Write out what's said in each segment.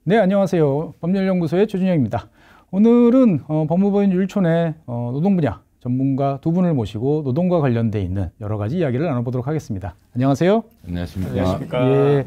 네, 안녕하세요. 법률연구소의 최준영입니다. 오늘은 법무법인 율촌의 노동 분야 전문가 두 분을 모시고 노동과 관련돼 있는 여러 가지 이야기를 나눠보도록 하겠습니다. 안녕하세요. 안녕하십니까. 안녕하십니까. 예.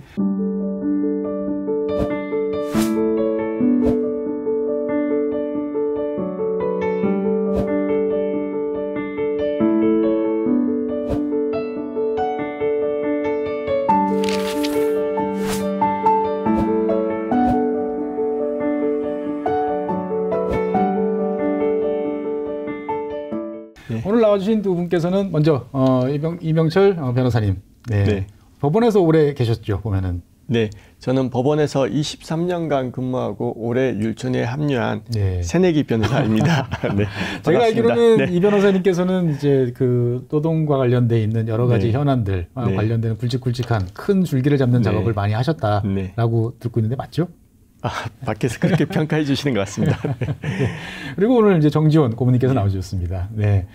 오늘 나와주신 두 분께서는 먼저 이병철 변호사님. 네. 네. 법원에서 오래 계셨죠, 보면은. 네, 저는 법원에서 23년간 근무하고 올해 율촌에 합류한 네. 새내기 변호사입니다. 네, 제가 반갑습니다. 알기로는 네. 이 변호사님께서는 이제 그 노동과 관련돼 있는 여러 가지 네. 현안들 네. 관련되는 굵직굵직한 큰 줄기를 잡는 네. 작업을 많이 하셨다라고 네. 듣고 있는데 맞죠? 밖에서 그렇게 평가해 주시는 것 같습니다. 네. 그리고 오늘 이제 정지원 고문님께서 나와주셨습니다. 네.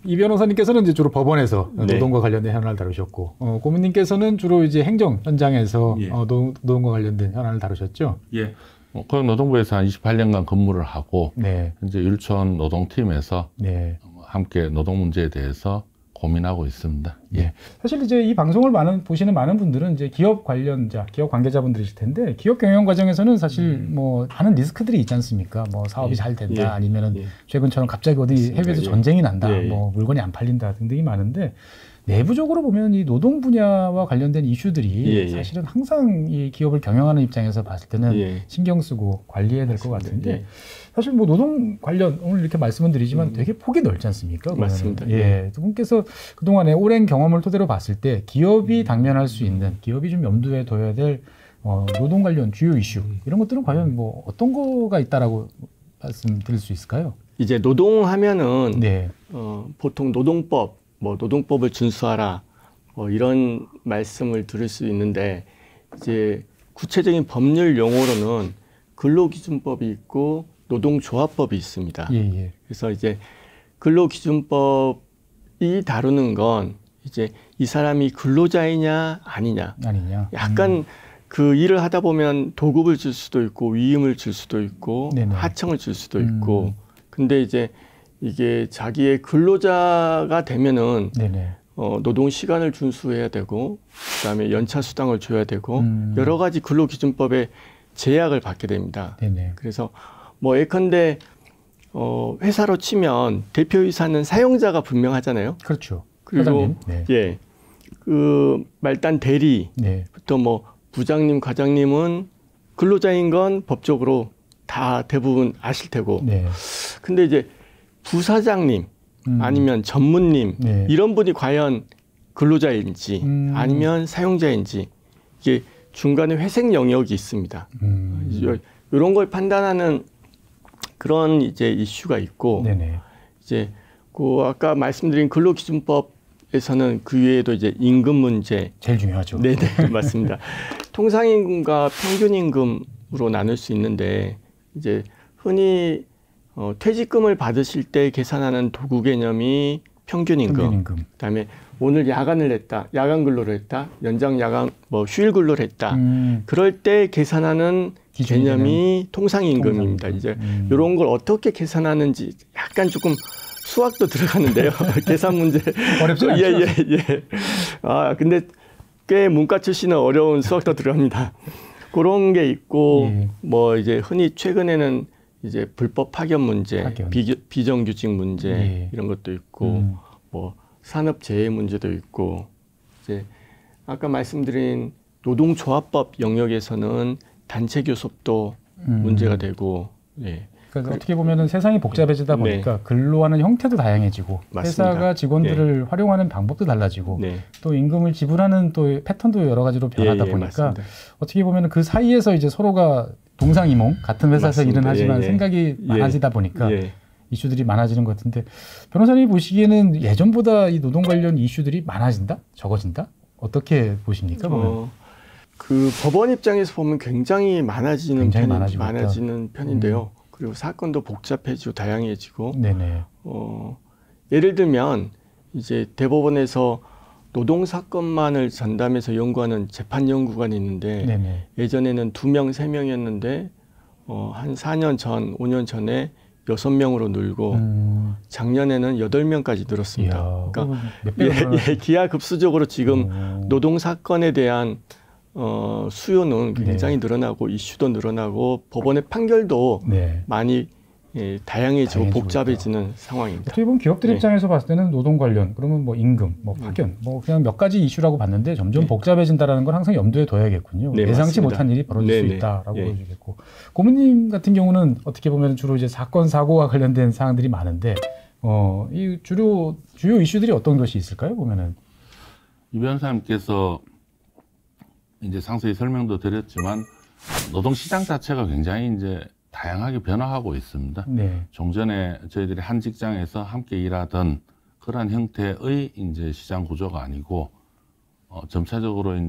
이 변호사님께서는 이제 주로 법원에서 네. 노동과 관련된 현안을 다루셨고, 고문님께서는 주로 이제 행정 현장에서 예. 노동과 관련된 현안을 다루셨죠? 예. 고용노동부에서 한 28년간 근무를 하고 네. 현재 율촌 노동팀에서 네. 함께 노동 문제에 대해서 고민하고 있습니다. 예. 사실 이제 이 방송을 보시는 많은 분들은 이제 기업 관련자, 기업 관계자분들이실 텐데, 기업 경영 과정에서는 사실 뭐 많은 리스크들이 있지 않습니까? 뭐 사업이 잘 된다, 예. 아니면은 예. 최근처럼 갑자기 어디 해외에서 예. 전쟁이 난다, 예. 뭐 물건이 안 팔린다 등등이 많은데, 내부적으로 보면 이 노동 분야와 관련된 이슈들이 예. 사실은 항상 이 기업을 경영하는 입장에서 봤을 때는 예. 신경 쓰고 관리해야 될 것 같은데, 예. 사실 뭐 노동 관련 오늘 이렇게 말씀을 드리지만 되게 폭이 넓지 않습니까? 맞습니다. 예. 두 분께서 그동안의 오랜 경험을 토대로 봤을 때 기업이 당면할 수 있는, 기업이 좀 염두에 둬야 될 노동 관련 주요 이슈 이런 것들은 과연 뭐 어떤 거가 있다라고 말씀드릴 수 있을까요? 이제 노동하면은 네. 보통 노동법, 뭐 노동법을 준수하라, 뭐 이런 말씀을 들을 수 있는데, 이제 구체적인 법률 용어로는 근로기준법이 있고 노동조합법이 있습니다. 예, 예. 그래서 이제 근로기준법이 다루는 건 이제 이 사람이 근로자이냐 아니냐, 아니냐. 약간 그 일을 하다 보면 도급을 줄 수도 있고 위임을 줄 수도 있고 네네. 하청을 줄 수도 있고, 근데 이제 이게 자기의 근로자가 되면은 네네. 노동 시간을 준수해야 되고, 그다음에 연차 수당을 줘야 되고, 여러 가지 근로기준법의 제약을 받게 됩니다. 네네. 그래서 뭐 예컨대 회사로 치면 대표이사는 사용자가 분명하잖아요. 그렇죠. 그리고 사장님. 네. 예, 그 말단 대리부터 네. 뭐 부장님, 과장님은 근로자인 건 법적으로 다 대부분 아실 테고, 네. 근데 이제 부사장님 아니면 전무님 네. 이런 분이 과연 근로자인지 아니면 사용자인지, 이게 중간에 회색 영역이 있습니다. 이런 걸 판단하는 그런 이제 이슈가 있고, 네네. 이제 그 아까 말씀드린 근로기준법에서는 그 외에도 이제 임금 문제, 제일 중요하죠. 네네 맞습니다. 통상임금과 평균임금으로 나눌 수 있는데, 이제 흔히 퇴직금을 받으실 때 계산하는 도구 개념이 평균임금. 그다음에 오늘 야간을 했다, 야간 근로를 했다, 연장 야간 뭐 휴일 근로를 했다. 그럴 때 계산하는 개념이 통상임금입니다. 이제 이런 걸 어떻게 계산하는지 약간 조금 수학도 들어가는데요. 계산 문제 어렵지 않죠? 예. 근데 꽤 문과 출신은 어려운 수학도 들어갑니다. 그런 게 있고, 뭐 이제 흔히 최근에는 이제 불법 파견 문제, 비정규직 문제 이런 것도 있고, 뭐 산업재해 문제도 있고, 이제 아까 말씀드린 노동조합법 영역에서는 단체 교섭도 문제가 되고, 예. 그러니까 어떻게 보면은 세상이 복잡해지다 보니까 근로하는 형태도 다양해지고, 맞습니다. 회사가 직원들을 활용하는 방법도 달라지고, 또 임금을 지불하는 또 패턴도 여러 가지로 변하다 보니까 맞습니다. 어떻게 보면은 그 사이에서 이제 서로가 동상이몽 같은 회사에서 맞습니다. 일은 하지만 생각이 많아지다 보니까 예. 이슈들이 많아지는 것 같은데, 변호사님이 보시기에는 예전보다 이 노동 관련 이슈들이 많아진다? 적어진다? 어떻게 보십니까? 보면? 그 법원 입장에서 보면 굉장히 많아지는 편인데요. 그리고 사건도 복잡해지고 다양해지고, 네네. 예를 들면 이제 대법원에서 노동 사건만을 전담해서 연구하는 재판 연구관이 있는데 네네. 예전에는 2명, 3명이었는데 한 4년 전, 5년 전에 6명으로 늘고 작년에는 8명까지 늘었습니다. 이야, 그러니까 몇 배가 기하급수적으로 지금 노동 사건에 대한 수요는 굉장히 네. 늘어나고 이슈도 늘어나고 법원의 판결도 네. 많이 다양해지고 다양해지고 복잡해지는 상황입니다. 어떻게 보면 기업들 네. 입장에서 봤을 때는 노동 관련, 그러면 뭐 임금, 뭐 파견, 뭐 그냥 몇 가지 이슈라고 봤는데 점점 네. 복잡해진다라는 걸 항상 염두에 둬야겠군요. 네, 예상치 맞습니다. 못한 일이 벌어질 네, 수 네. 있다라고 예. 보여지겠고, 고모님 같은 경우는 어떻게 보면 주로 이제 사건 사고와 관련된 사항들이 많은데, 이 주요 이슈들이 어떤 것이 있을까요? 보면은 이 변호사님께서 이제 상세히 설명도 드렸지만 노동시장 자체가 굉장히 이제 다양하게 변화하고 있습니다. 네, 좀 전에 저희들이 한 직장에서 함께 일하던 그러한 형태의 이제 시장 구조가 아니고 점차적으로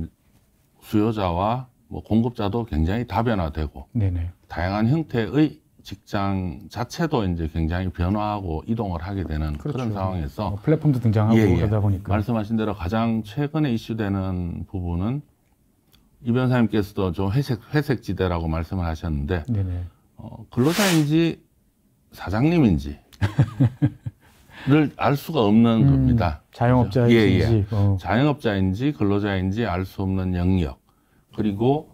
수요자와 뭐 공급자도 굉장히 다변화되고 네네, 다양한 형태의 직장 자체도 이제 굉장히 변화하고 이동을 하게 되는 그런 상황에서 뭐 플랫폼도 등장하고 예, 예. 그러다 보니까 말씀하신 대로 가장 최근에 이슈되는 부분은 이 변호사님께서도 좀 회색 지대라고 말씀을 하셨는데 네네, 근로자인지 사장님인지 를 알 수가 없는 겁니다. 자영업자인지 예, 예. 자영업자인지 근로자인지 알 수 없는 영역, 그리고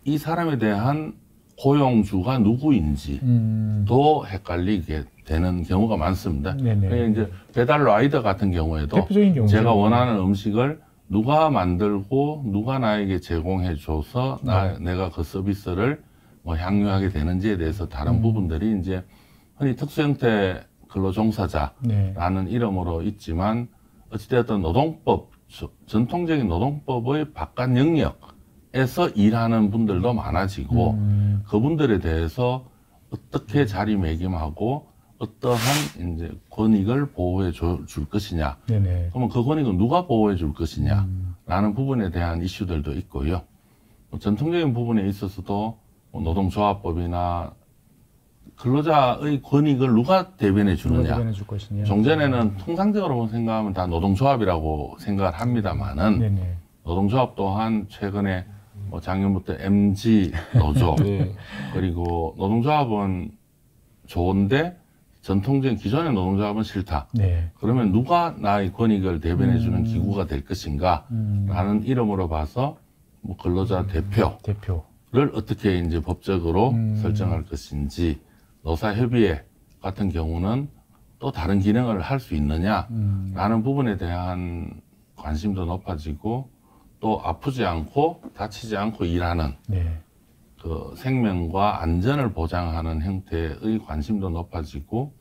이 사람에 대한 고용주가 누구인지도 헷갈리게 되는 경우가 많습니다. 네네. 그러니까 이제 배달 라이더 같은 경우에도 대표적인 경우죠. 제가 원하는 음식을 누가 만들고 누가 나에게 제공해 줘서 내가 그 서비스를 뭐 향유하게 되는지에 대해서 다른 부분들이 이제 흔히 특수형태 근로종사자라는 네. 이름으로 있지만 어찌되었든 노동법, 전통적인 노동법의 바깥 영역에서 일하는 분들도 많아지고 그분들에 대해서 어떻게 자리매김하고 어떠한 이제 권익을 보호해 줄 것이냐. 네네. 그러면 그 권익은 누가 보호해 줄 것이냐라는 부분에 대한 이슈들도 있고요. 전통적인 부분에 있어서도 노동조합법이나 근로자의 권익을 누가 대변해 주느냐. 대변해 줄 것이냐. 종전에는 통상적으로 생각하면 다 노동조합이라고 생각을 합니다만은 네네. 노동조합 또한 최근에 뭐 작년부터 MG 노조 네. 그리고 노동조합은 좋은데 전통적인 기존의 노동조합은 싫다. 네. 그러면 누가 나의 권익을 대변해 주는 기구가 될 것인가? 라는 이름으로 봐서 뭐 근로자 대표를 어떻게 이제 법적으로 설정할 것인지, 노사협의회 같은 경우는 또 다른 기능을 할 수 있느냐라는 부분에 대한 관심도 높아지고, 또 아프지 않고 다치지 않고 일하는 네. 그 생명과 안전을 보장하는 형태의 관심도 높아지고,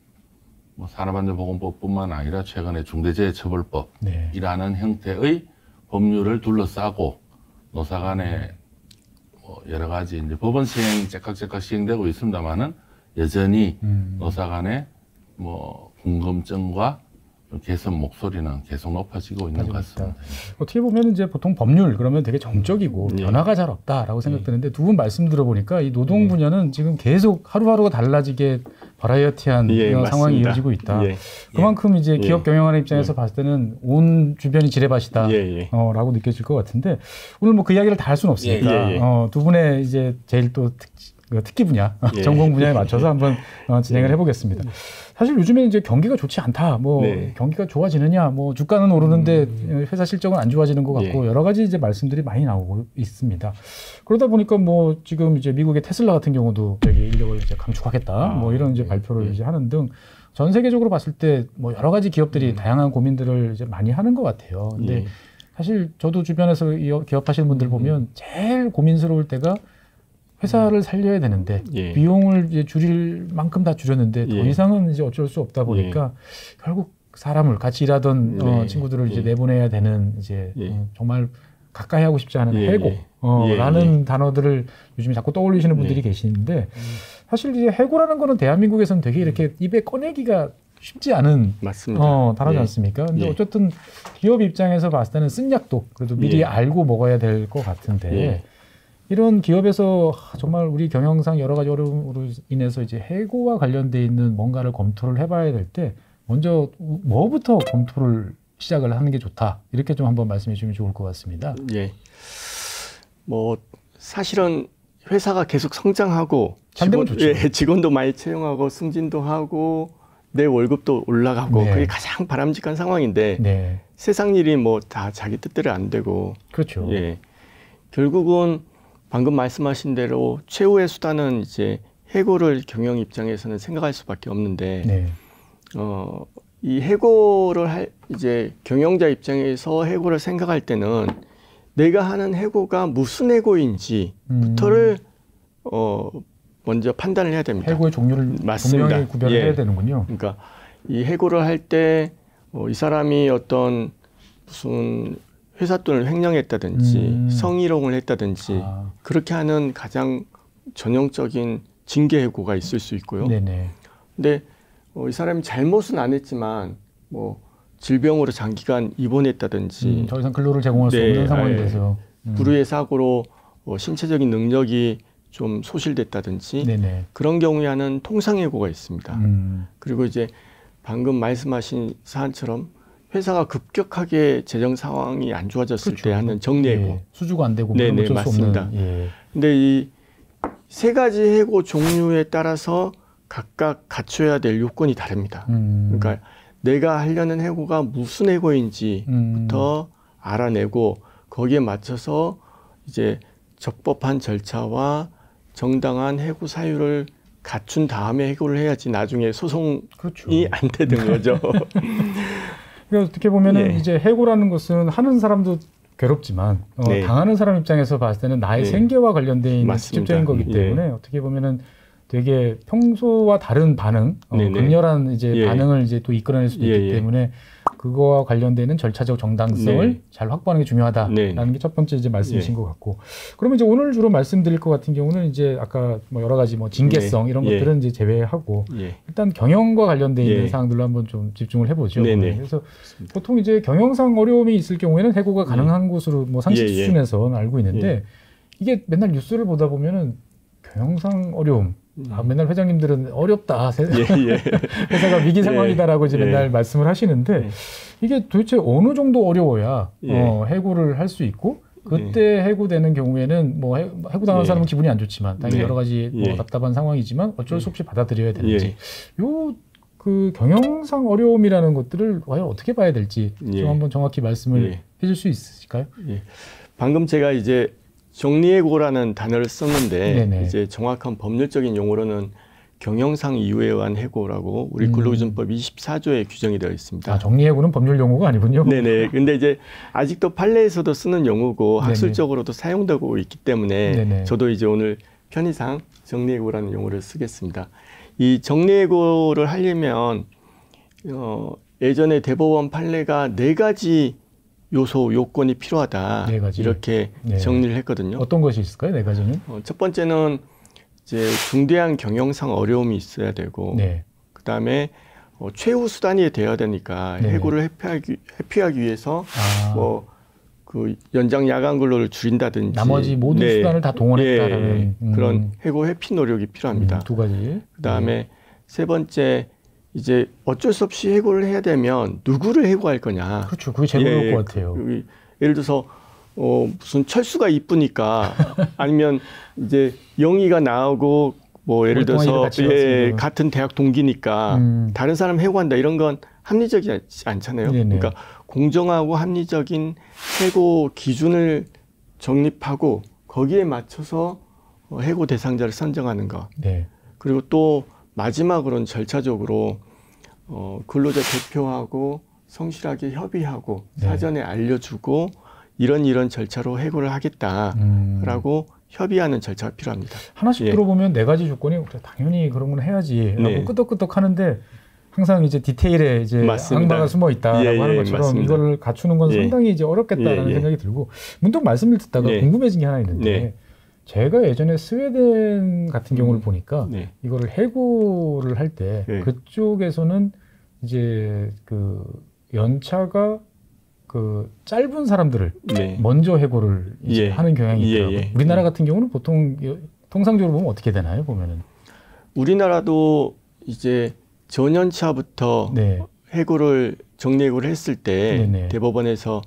뭐 산업안전보건법뿐만 아니라 최근에 중대재해처벌법이라는 네. 형태의 법률을 둘러싸고 노사 간에 뭐 여러 가지 이제 법원 시행 째깍째깍 시행되고 있습니다만은 여전히 노사 간에 뭐 궁금증과 개선 목소리는 계속 높아지고 있는 것 같습니다. 어떻게 보면 이제 보통 법률 그러면 되게 정적이고 네. 변화가 잘 없다라고 생각되는데 두 분 말씀 들어보니까 이 노동 분야는 지금 계속 하루하루가 달라지게 버라이어티한 이런 상황이 이어지고 있다. 예. 그만큼 이제 기업 경영하는 입장에서 봤을 때는 온 주변이 지뢰밭이다라고 느껴질 것 같은데 오늘 뭐 그 이야기를 다 할 수는 없으니까 두 분의 이제 제일 또 특기 분야, 전공 분야에 맞춰서 한번 진행을 해보겠습니다. 사실 요즘에 이제 경기가 좋지 않다, 뭐 경기가 좋아지느냐, 뭐 주가는 오르는데 회사 실적은 안 좋아지는 것 같고 여러 가지 이제 말씀들이 많이 나오고 있습니다. 그러다 보니까 뭐 지금 이제 미국의 테슬라 같은 경우도 저기 인력을 이제 감축하겠다, 뭐 이런 이제 발표를 이제 하는 등 전 세계적으로 봤을 때 뭐 여러 가지 기업들이 다양한 고민들을 이제 많이 하는 것 같아요. 근데 사실 저도 주변에서 기업하시는 분들 보면 제일 고민스러울 때가 회사를 살려야 되는데 비용을 이제 줄일 만큼 다 줄였는데 더 이상은 이제 어쩔 수 없다 보니까 결국 사람을 같이 일하던 친구들을 이제 내보내야 되는 이제 정말 가까이 하고 싶지 않은 해고라는 단어들을 요즘에 자꾸 떠올리시는 분들이 계시는데 사실 이제 해고라는 거는 대한민국에서는 되게 이렇게 입에 꺼내기가 쉽지 않은 단어지 않습니까? 근데 어쨌든 기업 입장에서 봤을 때는 쓴 약도 그래도 미리 알고 먹어야 될 것 같은데 이런 기업에서 정말 우리 경영상 여러 가지 어려움으로 인해서 이제 해고와 관련돼 있는 뭔가를 검토를 해봐야 될 때 먼저 뭐부터 검토를 시작을 하는 게 좋다. 이렇게 좀 한번 말씀해 주시면 좋을 것 같습니다. 예. 뭐 사실은 회사가 계속 성장하고 잘 되면 좋죠. 예, 직원도 많이 채용하고 승진도 하고 내 월급도 올라가고 네. 그게 가장 바람직한 상황인데 네. 세상 일이 뭐 다 자기 뜻대로 안 되고 그렇죠. 예. 결국은 방금 말씀하신 대로 최후의 수단은 이제 해고를 경영 입장에서는 생각할 수밖에 없는데 네. 이 해고를 이제 경영자 입장에서 해고를 생각할 때는 내가 하는 해고가 무슨 해고인지부터를 먼저 판단을 해야 됩니다. 해고의 종류를 맞습니다. 분명히 구별을 예. 해야 되는군요. 그러니까 이 해고를 할 때 이 사람이 어떤 무슨 회사 돈을 횡령했다든지 성희롱을 했다든지 그렇게 하는 가장 전형적인 징계 해고가 있을 수 있고요. 네네. 근데 이 사람이 잘못은 안 했지만 뭐 질병으로 장기간 입원했다든지 더 이상 근로를 제공할 수 네, 없는 상황이 돼서 불의의 사고로 신체적인 능력이 좀 소실됐다든지 네네. 그런 경우에 하는 통상해고가 있습니다. 그리고 이제 방금 말씀하신 사안처럼 회사가 급격하게 재정 상황이 안 좋아졌을 그렇죠. 때 하는 정리해고. 예. 수주가 안 되고 네네, 어쩔 맞습니다. 수 없는. 예. 근데 이 세 가지 해고 종류에 따라서 각각 갖춰야 될 요건이 다릅니다. 그러니까 내가 하려는 해고가 무슨 해고인지부터 알아내고 거기에 맞춰서 이제 적법한 절차와 정당한 해고 사유를 갖춘 다음에 해고를 해야지 나중에 소송이 그렇죠. 안 되는 거죠. 그러니까 어떻게 보면은 예. 이제 해고라는 것은 하는 사람도 괴롭지만 네. 당하는 사람 입장에서 봤을 때는 나의 네. 생계와 관련된 있는 맞습니다. 직접적인 거기 때문에 어떻게 보면은 되게 평소와 다른 반응, 강렬한 이제 예. 반응을 이제 또 이끌어낼 수도 있기 때문에 그거와 관련되는 절차적 정당성을 잘 확보하는 게 중요하다라는 게 첫 번째 이제 말씀이신 것 같고, 그러면 이제 오늘 주로 말씀드릴 것 같은 경우는 이제 아까 뭐 여러 가지 뭐 징계성 이런 것들은 이제 제외하고 일단 경영과 관련돼 있는 사항들로 한번 좀 집중을 해보죠. 그래서 보통 이제 경영상 어려움이 있을 경우에는 해고가 가능한 것으로 뭐 상식 수준에서는 알고 있는데 이게 맨날 뉴스를 보다 보면은 경영상 어려움. 맨날 회장님들은 어렵다. 회사가 위기 상황이다라고 이제 맨날 말씀을 하시는데 이게 도대체 어느 정도 어려워야 해고를 할 수 있고 그때 해고되는 경우에는 뭐 해고당한 사람은 기분이 안 좋지만 당연히 여러 가지 뭐 답답한 상황이지만 어쩔 수 없이 받아들여야 되는지 요 그 경영상 어려움이라는 것들을 과연 어떻게 봐야 될지 좀 한번 정확히 말씀을 해줄 수 있으실까요? 방금 제가 이제 정리해고라는 단어를 썼는데 네네. 이제 정확한 법률적인 용어로는 경영상 이유에 의한 해고라고 우리 근로기준법 24조에 규정이 되어 있습니다. 정리해고는 법률 용어가 아니군요. 네네. 근데 이제 아직도 판례에서도 쓰는 용어고 학술적으로도 사용되고 있기 때문에 저도 이제 오늘 편의상 정리해고라는 용어를 쓰겠습니다. 이 정리해고를 하려면 예전에 대법원 판례가 4가지 요소, 요건이 필요하다. 4가지. 이렇게 정리를 했거든요. 어떤 것이 있을까요? 4가지는? 첫 번째는 이제 중대한 경영상 어려움이 있어야 되고, 그 다음에 최후 수단이 되어야 되니까 해고를 회피하기 위해서 뭐 그 연장 야간 근로를 줄인다든지 나머지 모든 수단을 다 동원했다라는 그런 해고 회피 노력이 필요합니다. 2가지. 그 다음에 세 번째 이제 어쩔 수 없이 해고를 해야 되면 누구를 해고할 거냐. 그렇죠. 그게 제일 어려울 것 같아요. 예를 들어서 무슨 철수가 이쁘니까 아니면 이제 영희가 나오고 뭐 예를 들어서 같은 대학 동기니까 다른 사람 해고한다 이런 건 합리적이지 않잖아요. 그러니까 공정하고 합리적인 해고 기준을 정립하고 거기에 맞춰서 해고 대상자를 선정하는 것. 그리고 또 마지막으로는 절차적으로 근로자 대표하고 성실하게 협의하고 사전에 알려주고 이런 절차로 해고를 하겠다라고 협의하는 절차가 필요합니다. 하나씩 들어보면 4가지 조건이 당연히 그런 건 해야지라고 끄덕끄덕 하는데 항상 이제 디테일에 이제 항마가 숨어 있다라고 하는 것처럼 맞습니다. 이거를 갖추는 건 상당히 이제 어렵겠다라는 생각이 들고 문득 말씀을 듣다가 궁금해진 게 하나 있는데 제가 예전에 스웨덴 같은 경우를 보니까 이거를 해고를 할 때 그쪽에서는 이제 그 연차가 그 짧은 사람들을 먼저 해고를 이제 하는 경향이 있더라고요. 우리나라 같은 경우는 보통 통상적으로 보면 어떻게 되나요? 보면은 우리나라도 이제 전연차부터 해고를 정리해고를 했을 때 네네. 대법원에서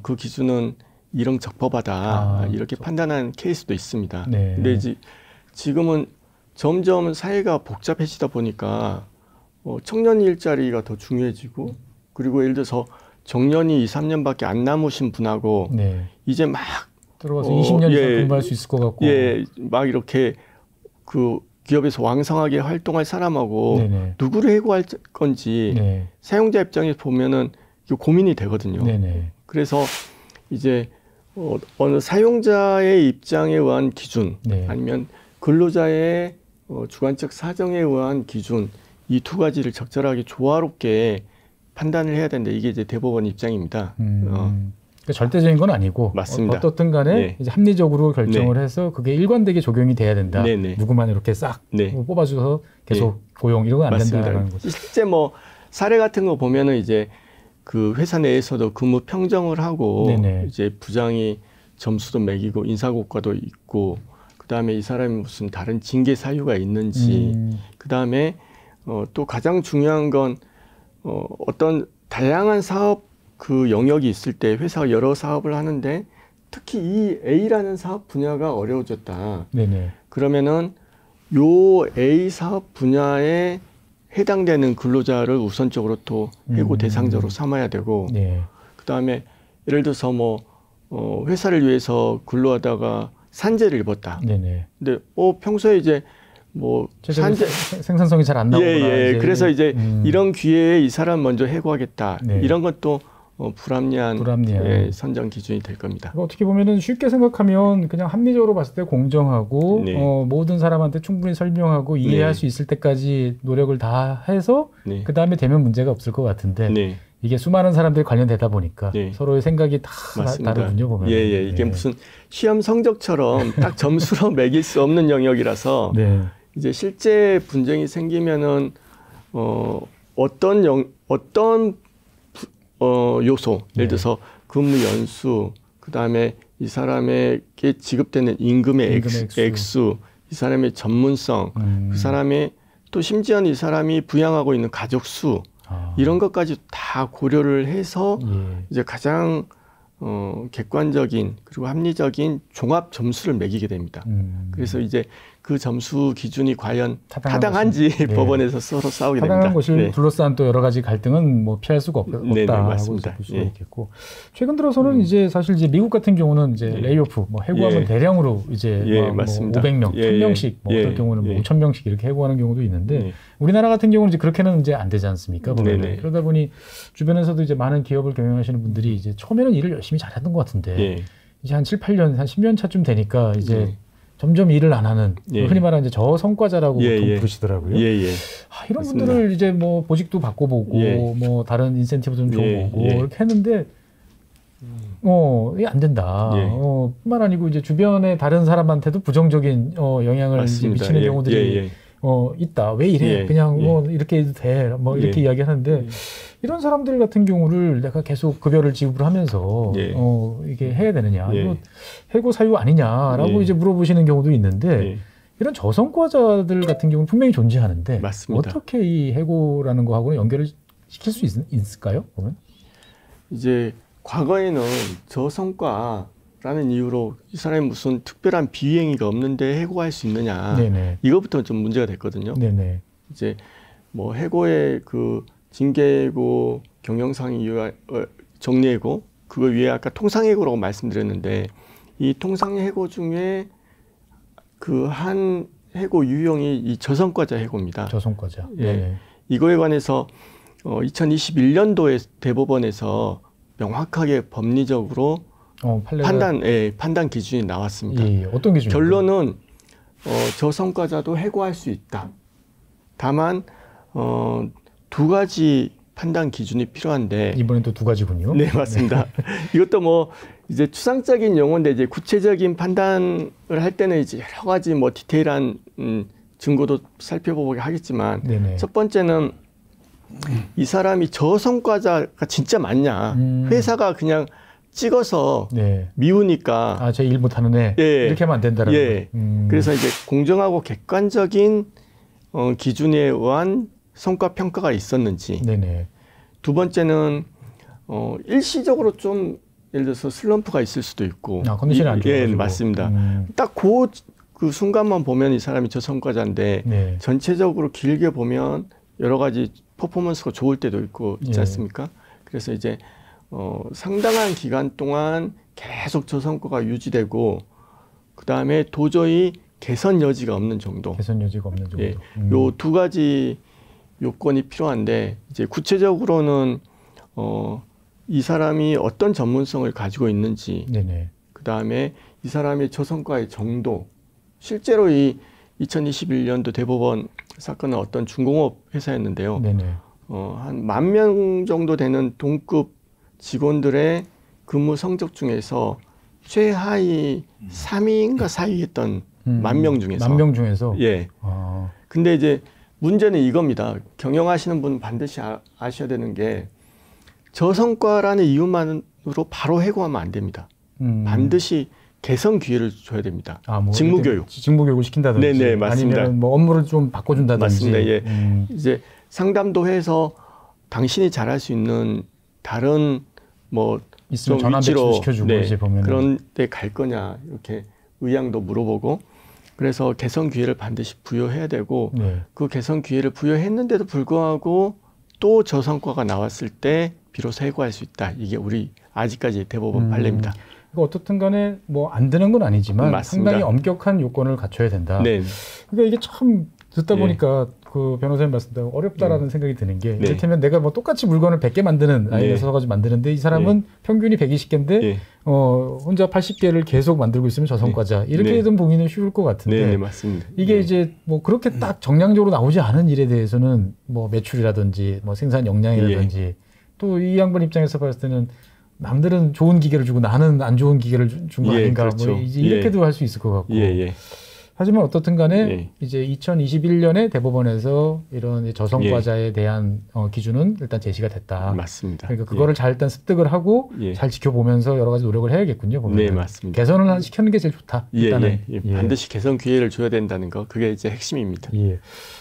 그 기준은 일형적법하다 이렇게 판단한 케이스도 있습니다. 네. 근데 이제 지금은 점점 사회가 복잡해지다 보니까 청년 일자리가 더 중요해지고 그리고 예를 들어서 정년이 2, 3년밖에 안 남으신 분하고 네. 이제 막 들어가서 20년 이상 근무할 수 있을 것 같고 막 이렇게 그 기업에서 왕성하게 활동할 사람하고 네네. 누구를 해고할 건지 네. 사용자 입장에서 보면은 이거 고민이 되거든요. 네네. 그래서 이제 어느 사용자의 입장에 의한 기준 네. 아니면 근로자의 주관적 사정에 의한 기준 이 두 가지를 적절하게 조화롭게 판단을 해야 된다. 이게 이제 대법원 입장입니다. 그러니까 절대적인 건 아니고 맞습니다. 어떻든 간에 네. 이제 합리적으로 결정을 네. 해서 그게 일관되게 적용이 돼야 된다. 네네. 누구만 이렇게 싹 네. 뽑아줘서 계속 고용 이런 건 안 된다라는 거죠. 실제 뭐 사례 같은 거 보면은 이제 그 회사 내에서도 근무 평정을 하고 네네. 이제 부장이 점수도 매기고 인사고과도 있고 그 다음에 이 사람이 무슨 다른 징계 사유가 있는지 그 다음에 또 가장 중요한 건 어떤 다양한 사업 그 영역이 있을 때 회사가 여러 사업을 하는데 특히 이 A라는 사업 분야가 어려워졌다. 네네. 그러면은 요 A 사업 분야에 해당되는 근로자를 우선적으로 또 해고 대상자로 삼아야 되고 네. 그다음에 예를 들어서 뭐 회사를 위해서 근로하다가 산재를 입었다. 네네. 근데 평소에 이제 뭐 산재 생산성이 잘 안 나오거나 예. 그래서 이제 이런 기회에 이 사람 먼저 해고하겠다. 네. 이런 것도 불합리한 선정 기준이 될 겁니다. 어떻게 보면은 쉽게 생각하면 그냥 합리적으로 봤을 때 공정하고 네. 모든 사람한테 충분히 설명하고 이해할 네. 수 있을 때까지 노력을 다 해서 네. 그 다음에 되면 문제가 없을 것 같은데 네. 이게 수많은 사람들이 관련되다 보니까 네. 서로의 생각이 다 맞습니다. 다르군요. 보면. 예. 이게 무슨 시험 성적처럼 딱 점수로 매길 수 없는 영역이라서 네. 이제 실제 분쟁이 생기면은 어떤 요소, 예를 들어서 근무 연수, 그 다음에 이 사람에게 지급되는 임금의 액수, 이 사람의 전문성, 그 사람의 또 심지어는 이 사람이 부양하고 있는 가족 수 이런 것까지 다 고려를 해서 이제 가장 객관적인 그리고 합리적인 종합 점수를 매기게 됩니다. 그래서 이제 그 점수 기준이 과연 타당한지 법원에서 서로 싸우게 됩니다. 타당한 것을 둘러싼 또 여러 가지 갈등은 뭐 피할 수가 없다라고 맞습니다. 볼 수가 있겠고 최근 들어서는 이제 사실 이제 미국 같은 경우는 이제 레이오프 뭐 해고하면 대량으로 이제 뭐 500명, 1000명씩 뭐 어떨 경우는 뭐 5000명씩 이렇게 해고하는 경우도 있는데 우리나라 같은 경우는 이제 그렇게는 이제 안 되지 않습니까? 그러다 보니 주변에서도 이제 많은 기업을 경영하시는 분들이 이제 처음에는 일을 열심히 잘했던 것 같은데 이제 한 7, 8년, 한 10년 차쯤 되니까 이제 점점 일을 안 하는 흔히 말하는 이제 저성과자라고 보통 부르시더라고요. 이런 맞습니다. 분들을 이제 뭐 보직도 바꿔보고 뭐 다른 인센티브 좀 줘보고 이렇게 했는데 이게 안 된다. 뿐만 아니고 이제 주변의 다른 사람한테도 부정적인 영향을 이제 미치는 경우들이 있다. 왜 이래? 그냥 뭐 이렇게 해도 돼. 뭐 이렇게 이야기하는데 이런 사람들 같은 경우를 내가 계속 급여를 지급을 하면서 이게 해야 되느냐? 이거 해고 사유 아니냐라고 이제 물어보시는 경우도 있는데 이런 저성과자들 같은 경우는 분명히 존재하는데 맞습니다. 어떻게 이 해고라는 거하고는 연결을 시킬 수 있을까요? 보면 이제 과거에는 저성과라는 이유로 이 사람이 무슨 특별한 비행위가 없는데 해고할 수 있느냐? 이것부터 좀 문제가 됐거든요. 이제 뭐 해고의 그 징계해고, 경영상의 정리해고, 그거 위에 아까 통상해고라고 말씀드렸는데 이 통상해고 중에 그 한 해고 유형이 이 저성과자 해고입니다. 저성과자. 이거에 관해서 2021년도에 대법원에서 명확하게 법리적으로 판단 기준이 나왔습니다. 어떤 기준이요? 결론은 저성과자도 해고할 수 있다. 다만 두 가지 판단 기준이 필요한데 이번엔 또 두 가지군요. 네, 맞습니다. 이것도 뭐 이제 추상적인 용어인데 이제 구체적인 판단을 할 때는 이제 여러 가지 뭐 디테일한 증거도 살펴보게 하겠지만 첫 번째는 이 사람이 저성과자가 진짜 맞냐? 회사가 그냥 찍어서 미우니까 제 일 못하는 애 이렇게 하면 안 된다라는 거죠. 그래서 이제 공정하고 객관적인 기준에 의한 성과 평가가 있었는지 두 번째는 일시적으로 좀 예를 들어서 슬럼프가 있을 수도 있고. 컨디션이 안 좋아가지고. 예, 맞습니다. 딱 그 순간만 보면 이 사람이 저성과자인데 네. 전체적으로 길게 보면 여러 가지 퍼포먼스가 좋을 때도 있고 있지 않습니까? 그래서 이제 상당한 기간 동안 계속 저성과가 유지되고 그 다음에 도저히 개선 여지가 없는 정도. 개선 여지가 없는 정도. 예, 요 두 가지 요건이 필요한데 이제 구체적으로는 이 사람이 어떤 전문성을 가지고 있는지, 네네. 그 다음에 이 사람의 저성과의 정도. 실제로 이 2021년도 대법원 사건은 어떤 중공업 회사였는데요. 네네. 한 10,000명 정도 되는 동급 직원들의 근무 성적 중에서 최하위 3위인가 4위 했던 10,000명 중에서. 10,000명 중에서? 예. 근데 이제 문제는 이겁니다. 경영하시는 분 반드시 아셔야 되는 게 저성과라는 이유만으로 바로 해고하면 안 됩니다. 반드시 개선 기회를 줘야 됩니다. 직무교육. 직무교육을 시킨다든지. 네네, 맞습니다. 아니면 뭐 업무를 좀 바꿔준다든지. 맞습니다. 예. 이제 상담도 해서 당신이 잘할 수 있는 다른 뭐 있으면 전환 배치도 시켜주고 네, 이제 보면 그런 데 갈 거냐 이렇게 의향도 물어보고 그래서 개선 기회를 반드시 부여해야 되고 네. 그 개선 기회를 부여했는데도 불구하고 또 저성과가 나왔을 때 비로소 해고할 수 있다. 이게 우리 아직까지 대법원 판례입니다. 어떻든 간에 뭐 안 되는 건 아니지만 맞습니다. 상당히 엄격한 요건을 갖춰야 된다. 네. 그러니까 이게 참 듣다 보니까 그 변호사님 말씀대로 어렵다라는 생각이 드는 게 이를테면 내가 뭐 똑같이 물건을 100개 만드는 라인을 써가지고 만드는데 이 사람은 평균이 120개인데 혼자 80개를 계속 만들고 있으면 저성과자 이렇게 좀 보기는 쉬울 것 같은데 네, 맞습니다. 이게 이제 뭐 그렇게 딱 정량적으로 나오지 않은 일에 대해서는 뭐 매출이라든지 뭐 생산 역량이라든지 또 이 양반 입장에서 봤을 때는 남들은 좋은 기계를 주고 나는 안 좋은 기계를 준 거 아닌가 그렇죠. 뭐 이제 이렇게도 할 수 있을 것 같고 하지만 어떻든 간에 이제 2021년에 대법원에서 이런 저성과자에 대한 기준은 일단 제시가 됐다. 맞습니다. 그러니까 그거를 잘 일단 습득을 하고 잘 지켜보면서 여러 가지 노력을 해야겠군요. 보면. 네, 맞습니다. 개선을 시키는 게 제일 좋다. 일단은. 반드시 개선 기회를 줘야 된다는 거 그게 이제 핵심입니다.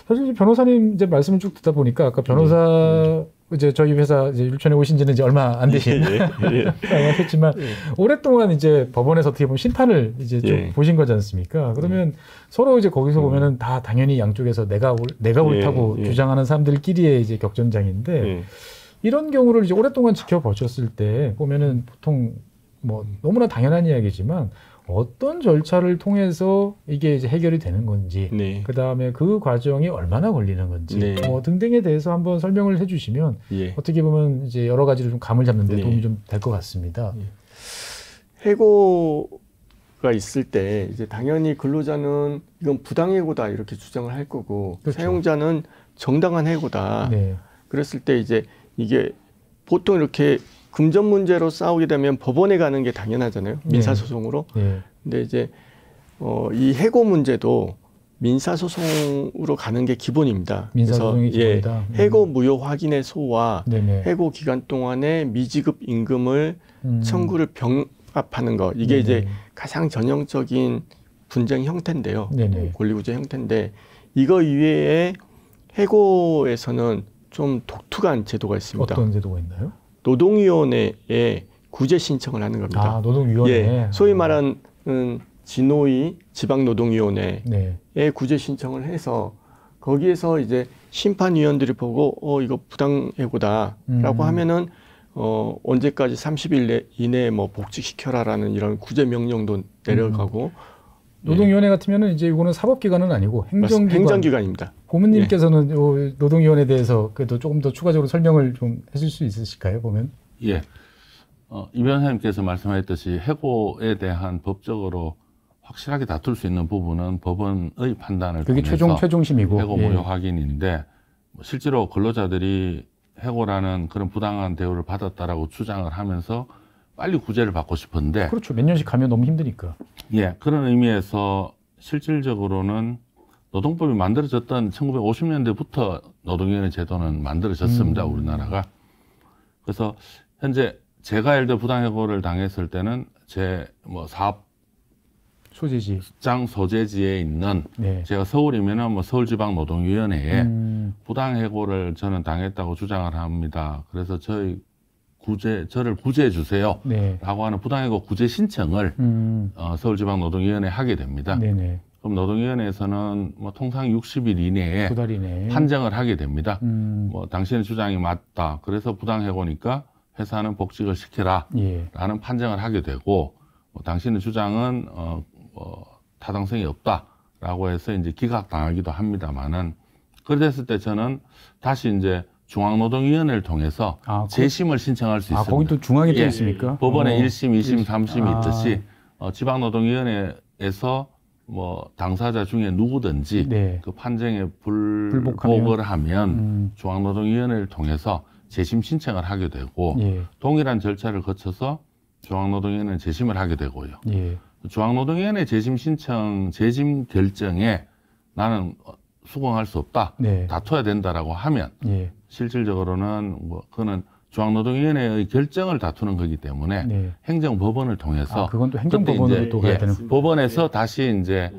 사실 변호사님 이제 말씀을 쭉 듣다 보니까 아까 변호사 이제 저희 회사 이제 율촌에 오신 지는 이제 얼마 안 되신 했지만 오랫동안 이제 법원에서 어떻게 보면 심판을 이제 좀 보신 거지 않습니까? 그러면 서로 이제 거기서 보면은 다 당연히 양쪽에서 내가 옳다고 주장하는 사람들끼리의 이제 격전장인데 이런 경우를 이제 오랫동안 지켜보셨을 때 보면은 보통 뭐 너무나 당연한 이야기지만 어떤 절차를 통해서 이게 이제 해결이 되는 건지, 그 다음에 그 과정이 얼마나 걸리는 건지, 뭐 등등에 대해서 한번 설명을 해주시면 어떻게 보면 이제 여러 가지로 좀 감을 잡는데 도움이 좀 될 것 같습니다. 해고가 있을 때 이제 당연히 근로자는 이건 부당해고다 이렇게 주장을 할 거고 사용자는 정당한 해고다. 그랬을 때 이제 이게 보통 이렇게 금전 문제로 싸우게 되면 법원에 가는 게 당연하잖아요. 민사소송으로. 근데 이제 이 해고 문제도 민사소송으로 가는 게 기본입니다. 민사소송이 기본이다. 해고 무효 확인의 소와 해고 기간 동안에 미지급 임금을 청구를 병합하는 거. 이게 이제 가장 전형적인 분쟁 형태인데요. 권리구제 형태인데 이거 이외에 해고에서는 좀 독특한 제도가 있습니다. 어떤 제도가 있나요? 노동위원회에 구제 신청을 하는 겁니다. 노동위원회. 소위 말하는 진노위 지방노동위원회에 구제 신청을 해서 거기에서 이제 심판위원들이 보고 이거 부당해고다라고 하면은 언제까지 30일 이내에 뭐 복직시켜라라는 이런 구제 명령도 내려가고 노동위원회 같으면은 이제 이거는 사법기관은 아니고 행정기관입니다. 고문님께서는 이 노동위원회에 대해서 그래도 조금 더 추가적으로 설명을 좀 해줄 수 있으실까요? 보면 이 변호사님께서 말씀하셨듯이 해고에 대한 법적으로 확실하게 다툴 수 있는 부분은 법원의 판단을 그게 통해서 최종심이고 해고 무효 확인인데 실제로 근로자들이 해고라는 그런 부당한 대우를 받았다라고 주장을 하면서 빨리 구제를 받고 싶은데 그렇죠. 몇 년씩 가면 너무 힘드니까. 그런 의미에서 실질적으로는 노동법이 만들어졌던 1950년대부터 노동위원회 제도는 만들어졌습니다. 우리나라가. 그래서 현재 제가 예를 들어 부당해고를 당했을 때는 제 뭐 사업 소재지. 소재지에 있는 네. 제가 서울이면은 뭐 서울지방노동위원회에 부당해고를 저는 당했다고 주장을 합니다. 그래서 저를 구제해 주세요. 네. 라고 하는 부당해고 구제 신청을 서울지방노동위원회에 하게 됩니다. 네네. 그럼 노동위원회에서는 뭐 통상 60일 이내에 2달 이내에 판정을 하게 됩니다. 뭐 당신의 주장이 맞다. 그래서 부당해고니까 회사는 복직을 시켜라. 예. 라는 판정을 하게 되고 뭐 당신의 주장은 타당성이 없다라고 해서 이제 기각당하기도 합니다만은 그랬을 때 저는 다시 이제 중앙노동위원회를 통해서 재심을 신청할 수 있습니다. 거기 또 중앙에 또 예, 있습니까? 법원에 1심, 2심, 3심이 있듯이 지방노동위원회에서 뭐 당사자 중에 누구든지 네. 그 판정에 불복을 하면 중앙노동위원회를 통해서 재심 신청을 하게 되고 예. 동일한 절차를 거쳐서 중앙노동위원회는 재심을 하게 되고요. 예. 중앙노동위원회 재심 신청, 재심 결정에 나는 수긍할 수 없다, 네. 다퉈야 된다라고 하면 예. 실질적으로는 뭐 그거는 중앙노동위원회의 결정을 다투는 거기 때문에 네. 행정법원을 통해서 그건 또 행정법원으로 또 가야 되는 법원에서 다시 이제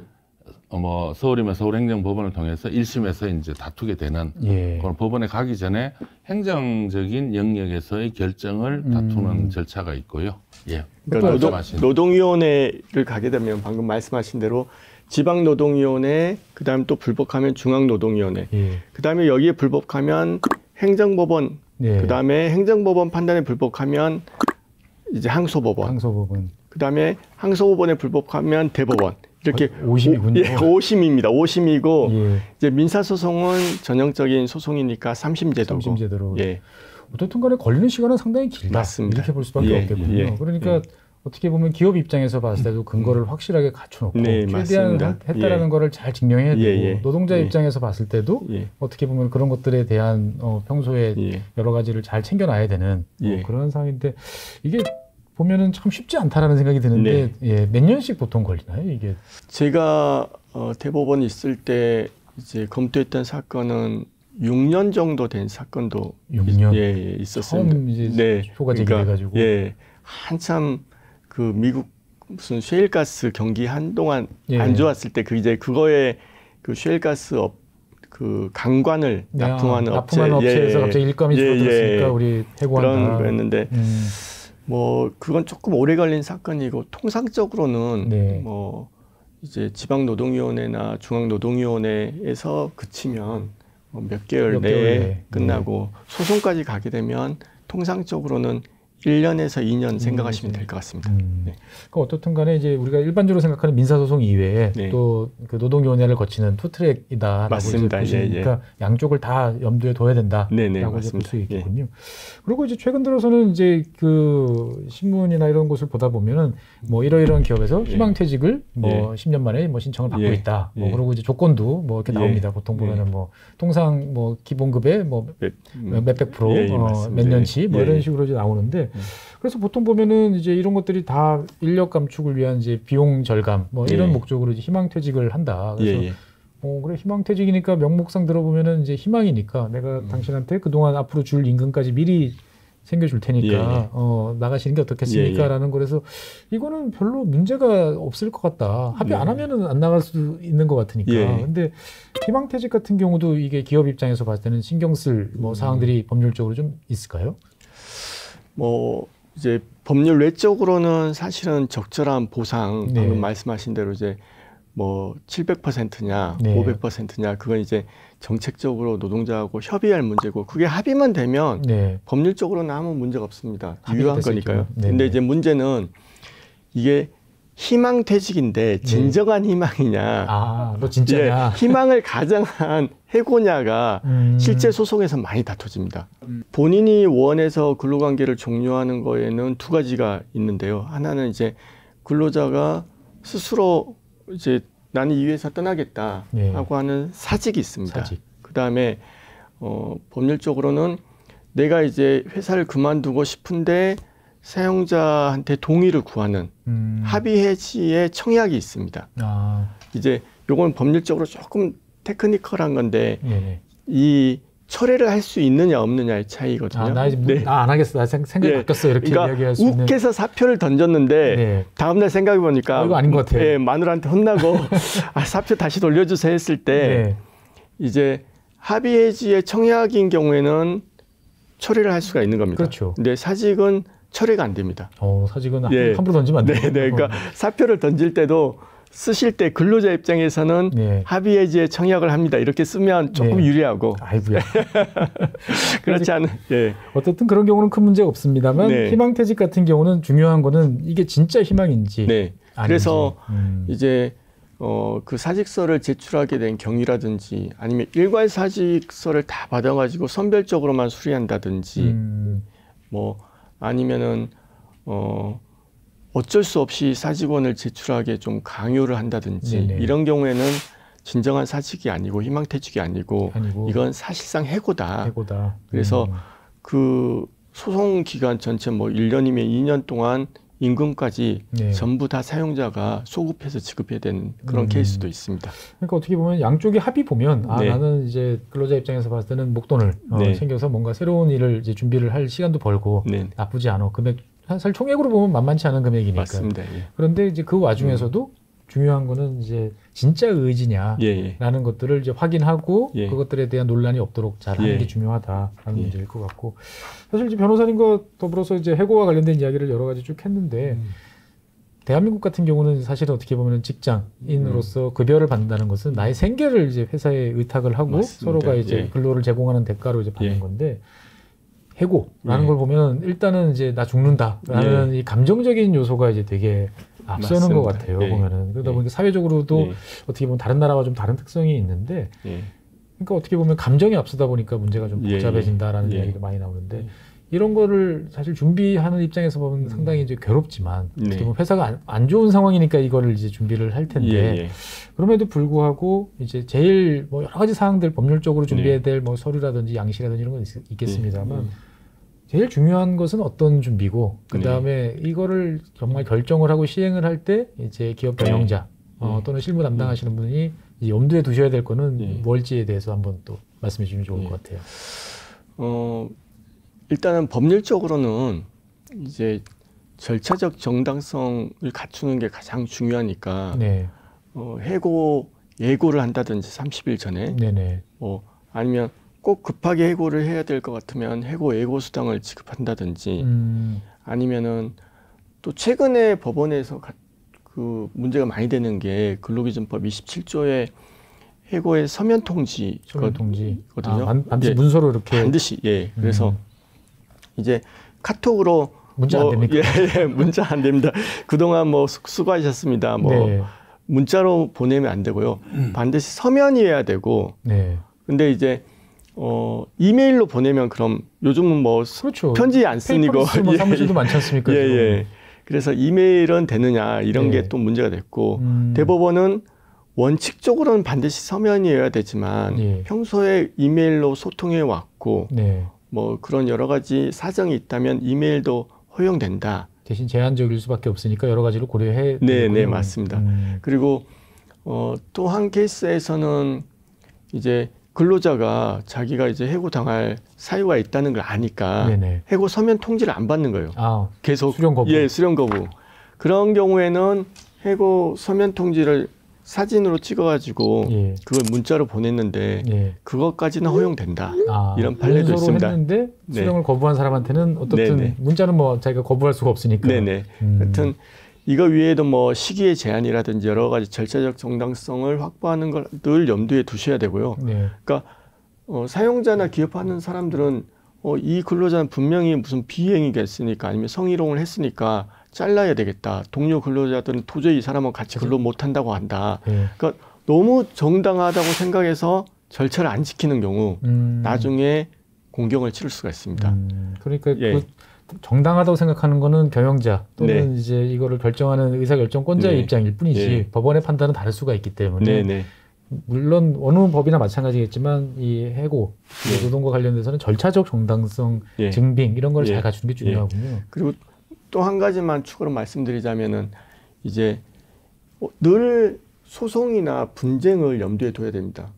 뭐 서울이면 서울행정법원을 통해서 1심에서 이제 다투게 되는 그런 법원에 가기 전에 행정적인 영역에서의 결정을 다투는 절차가 있고요. 예. 그러니까 노동위원회를 가게 되면 방금 말씀하신 대로 지방노동위원회, 그다음에 또 불복하면 중앙노동위원회, 그다음에 여기에 불복하면 행정법원, 그다음에 행정법원 판단에 불복하면 이제 항소법원, 그다음에 항소법원에 불복하면 대법원. 이렇게 5심이군요. 5심입니다. 5심이고 이제 민사소송은 전형적인 소송이니까 3심제도고. 3심제도로. 예. 어떻든 간에 걸리는 시간은 상당히 길다. 맞습니다. 이렇게 볼 수밖에 없겠군요. 그러니까 어떻게 보면 기업 입장에서 봤을 때도 근거를 확실하게 갖춰놓고 최대한 했다라는 거를 잘 증명해야 되고 노동자 입장에서 봤을 때도 어떻게 보면 그런 것들에 대한 평소에 여러 가지를 잘 챙겨놔야 되는 그런 상황인데 이게 보면은 참 쉽지 않다라는 생각이 드는데 몇 년씩 보통 걸리나요 이게? 제가 대법원 있을 때 이제 검토했던 사건은 6년 정도 된 사건도 6년? 있었습니다. 처음 이제 표가 제기돼가지고 한참 그 미국 무슨 셰일가스 경기 한동안 안 좋았을 때 그 이제 그거에 그 셰일가스 그 강관을 납품하는 업체에서 갑자기 일감이 줄어들었으니까 우리 해고한다. 그런 거였는데 뭐 그건 조금 오래 걸린 사건이고 통상적으로는 뭐 이제 지방노동위원회나 중앙노동위원회에서 그치면 뭐 몇 개월 내에 끝나고 소송까지 가게 되면 통상적으로는 1년에서 2년 생각하시면 될 것 같습니다. 그러니까 어떻든 간에 이제 우리가 일반적으로 생각하는 민사소송 이외에 또 그 노동위원회를 거치는 투트랙이다라고 맞습니다. 보시니까 양쪽을 다 염두에 둬야 된다라고 볼 수 있겠군요. 그리고 이제 최근 들어서는 이제 그 신문이나 이런 곳을 보다 보면은 뭐 이러이러한 기업에서 희망퇴직을 뭐 10년 만에 뭐 신청을 받고 있다. 뭐 그리고 이제 조건도 뭐 이렇게 나옵니다. 보통 보면은 뭐 통상 뭐 기본급의 뭐 몇백 프로 몇 년치 뭐 이런 식으로 이제 나오는데 그래서 보통 보면은 이제 이런 것들이 다 인력 감축을 위한 이제 비용 절감 뭐 이런 목적으로 이제 희망퇴직을 한다. 그래서 그래 희망퇴직이니까 명목상 들어보면은 이제 희망이니까 내가 당신한테 그동안 앞으로 줄 임금까지 미리 챙겨줄 테니까 나가시는 게 어떻겠습니까?라는 거라서 이거는 별로 문제가 없을 것 같다. 합의 안 하면은 안 나갈 수 있는 것 같으니까. 근데 희망퇴직 같은 경우도 이게 기업 입장에서 봤을 때는 신경 쓸 뭐 사항들이 법률적으로 좀 있을까요? 뭐 이제 법률 외적으로는 사실은 적절한 보상 방금 말씀하신 대로 이제 뭐 700%냐 500%냐 그건 이제 정책적으로 노동자하고 협의할 문제고 그게 합의만 되면 법률적으로는 아무 문제가 없습니다. 유효한 거니까요. 근데 이제 문제는 이게 희망퇴직인데 진정한 희망이냐 너 진짜냐 희망을 가정한 해고냐가 실제 소송에서 많이 다퉈집니다. 본인이 원해서 근로관계를 종료하는 거에는 두 가지가 있는데요. 하나는 이제 근로자가 스스로 이제 나는 이 회사 떠나겠다 하고 하는 사직이 있습니다. 그다음에 법률적으로는 내가 이제 회사를 그만두고 싶은데 사용자한테 동의를 구하는 합의 해지의 청약이 있습니다. 이제 요건 법률적으로 조금 테크니컬한 건데 이 철회를 할 수 있느냐 없느냐의 차이거든요. 나 이제 네. 안 하겠어. 나 생각이 네. 바뀌었어. 이렇게 그러니까 이야기할 수 있는. 욱해서 사표를 던졌는데 네. 다음날 생각해 보니까 이거 아닌 것 같아. 예, 마누라한테 혼나고 사표 다시 돌려주세요 했을 때 네. 이제 합의해지의 청약인 경우에는 처리를 할 수가 있는 겁니다. 그렇죠. 근데 사직은 처리가 안 됩니다. 사직은 예. 함부로 던지면 안 돼요. 네, 그러니까 사표를 던질 때도 쓰실 때 근로자 입장에서는 네. 합의해지에 청약을 합니다. 이렇게 쓰면 조금 네. 유리하고 아이고야. 그렇지 않은. 예. 어떻든 그런 경우는 큰 문제가 없습니다만 네. 희망퇴직 같은 경우는 중요한 거는 이게 진짜 희망인지. 네. 아닌지. 그래서 이제 그 사직서를 제출하게 된 경위라든지 아니면 일괄 사직서를 다 받아가지고 선별적으로만 수리한다든지 뭐 아니면은 어쩔 수 없이 사직원을 제출하게 좀 강요를 한다든지 네네. 이런 경우에는 진정한 사직이 아니고 희망퇴직이 아니고 이건 사실상 해고다. 해고다. 그래서 그 소송 기간 전체 뭐 1년이면 2년 동안 임금까지 네. 전부 다 사용자가 소급해서 지급해야 되는 그런 케이스도 있습니다. 그러니까 어떻게 보면 양쪽의 합의 보면 네. 나는 이제 근로자 입장에서 봤을 때는 목돈을 네. 챙겨서 뭔가 새로운 일을 이제 준비를 할 시간도 벌고 네. 나쁘지 않아. 금액 사실 총액으로 보면 만만치 않은 금액이니까. 맞습니다. 예. 그런데 이제 그 와중에서도 중요한 거는 이제 진짜 의지냐라는 예. 것들을 이제 확인하고 예. 그것들에 대한 논란이 없도록 잘하는 예. 게 중요하다라는 예. 문제일 것 같고 사실 이제 변호사님과 더불어서 이제 해고와 관련된 이야기를 여러 가지 쭉 했는데 대한민국 같은 경우는 사실은 어떻게 보면 직장인으로서 급여를 받는다는 것은 나의 생계를 이제 회사에 의탁을 하고 맞습니다. 서로가 이제 예. 근로를 제공하는 대가로 이제 받는 예. 건데 해고라는 예. 걸 보면 일단은 이제 나 죽는다라는 이 감정적인 요소가 이제 되게 앞서는 맞습니다. 것 같아요. 예. 보면은 그러다 예. 보니까 사회적으로도 예. 어떻게 보면 다른 나라와 좀 다른 특성이 있는데 예. 그러니까 어떻게 보면 감정이 앞서다 보니까 문제가 좀 예. 복잡해진다라는 예. 얘기가 많이 나오는데 이런 거를 사실 준비하는 입장에서 보면 상당히 이제 괴롭지만 네. 어떻게 보면 회사가 안 좋은 상황이니까 이거를 이제 준비를 할 텐데 예. 그럼에도 불구하고 이제 제일 뭐 여러 가지 사항들 법률적으로 준비해야 네. 될 뭐 서류라든지 양식이라든지 이런 건 있겠습니다만 예. 제일 중요한 것은 어떤 준비고 그 다음에 이거를 정말 결정을 하고 시행을 할 때 이제 기업 경영자 또는 실무 담당하시는 분이 이제 염두에 두셔야 될 거는 뭘지에 대해서 한번 또 말씀해 주시면 좋을 것 같아요. 일단은 법률적으로는 이제 절차적 정당성을 갖추는 게 가장 중요하니까 네. 해고 예고를 한다든지 30일 전에 네네. 아니면 꼭 급하게 해고를 해야 될 것 같으면 해고 예고 수당을 지급한다든지 아니면은 또 최근에 법원에서 그 문제가 많이 되는 게 근로기준법 27조의 해고의 서면 통지거든요. 반드시 문서로 이렇게 반드시 그래서 이제 카톡으로 문자 안 됩니까? 예, 문자 안 됩니다. 그동안 뭐 수고하셨습니다. 네. 문자로 보내면 안 되고요. 반드시 서면이어야 되고. 네. 근데 이제 이메일로 보내면 그럼 요즘은 뭐 그렇죠. 편지 안 쓰니고 뭐 사무실도 많지 않습니까? 예. 그래서 이메일은 되느냐 이런 게 또 문제가 됐고 대법원은 원칙적으로는 반드시 서면이어야 되지만 평소에 이메일로 소통해 왔고 뭐 그런 여러 가지 사정이 있다면 이메일도 허용된다. 대신 제한적일 수밖에 없으니까 여러 가지를 고려해. 네, 맞습니다. 그리고 또 한 케이스에서는 이제 근로자가 자기가 이제 해고 당할 사유가 있다는 걸 아니까 해고 서면 통지를 안 받는 거예요. 계속 수령 거부. 예, 수령 거부. 그런 경우에는 해고 서면 통지를 사진으로 찍어가지고 그걸 문자로 보냈는데 그것까지는 허용된다. 이런 판례도 있습니다. 했는데 수령을 거부한 사람한테는 어떻든 문자는 뭐 자기가 거부할 수가 없으니까. 하여튼 이거 위에도 뭐 시기의 제한이라든지 여러 가지 절차적 정당성을 확보하는 걸 늘 염두에 두셔야 되고요. 그러니까 사용자나 기업하는 사람들은 이 근로자는 분명히 무슨 비행위가 했으니까 아니면 성희롱을 했으니까 잘라야 되겠다. 동료 근로자들은 도저히 이 사람은 같이 근로 못한다고 한다. 그러니까 너무 정당하다고 생각해서 절차를 안 지키는 경우 나중에 공경을 치를 수가 있습니다. 그러니까 그 정당하다고 생각하는 거는 경영자 또는 이제 이거를 결정하는 의사결정권자의 입장일 뿐이지 법원의 판단은 다를 수가 있기 때문에 물론 어느 법이나 마찬가지겠지만 이 해고 노동과 관련돼서는 절차적 정당성 증빙 이런 걸 잘 갖추는 게 중요하군요. 그리고 또 한 가지만 추가로 말씀드리자면은 이제 늘 소송이나 분쟁을 염두에 둬야 됩니다.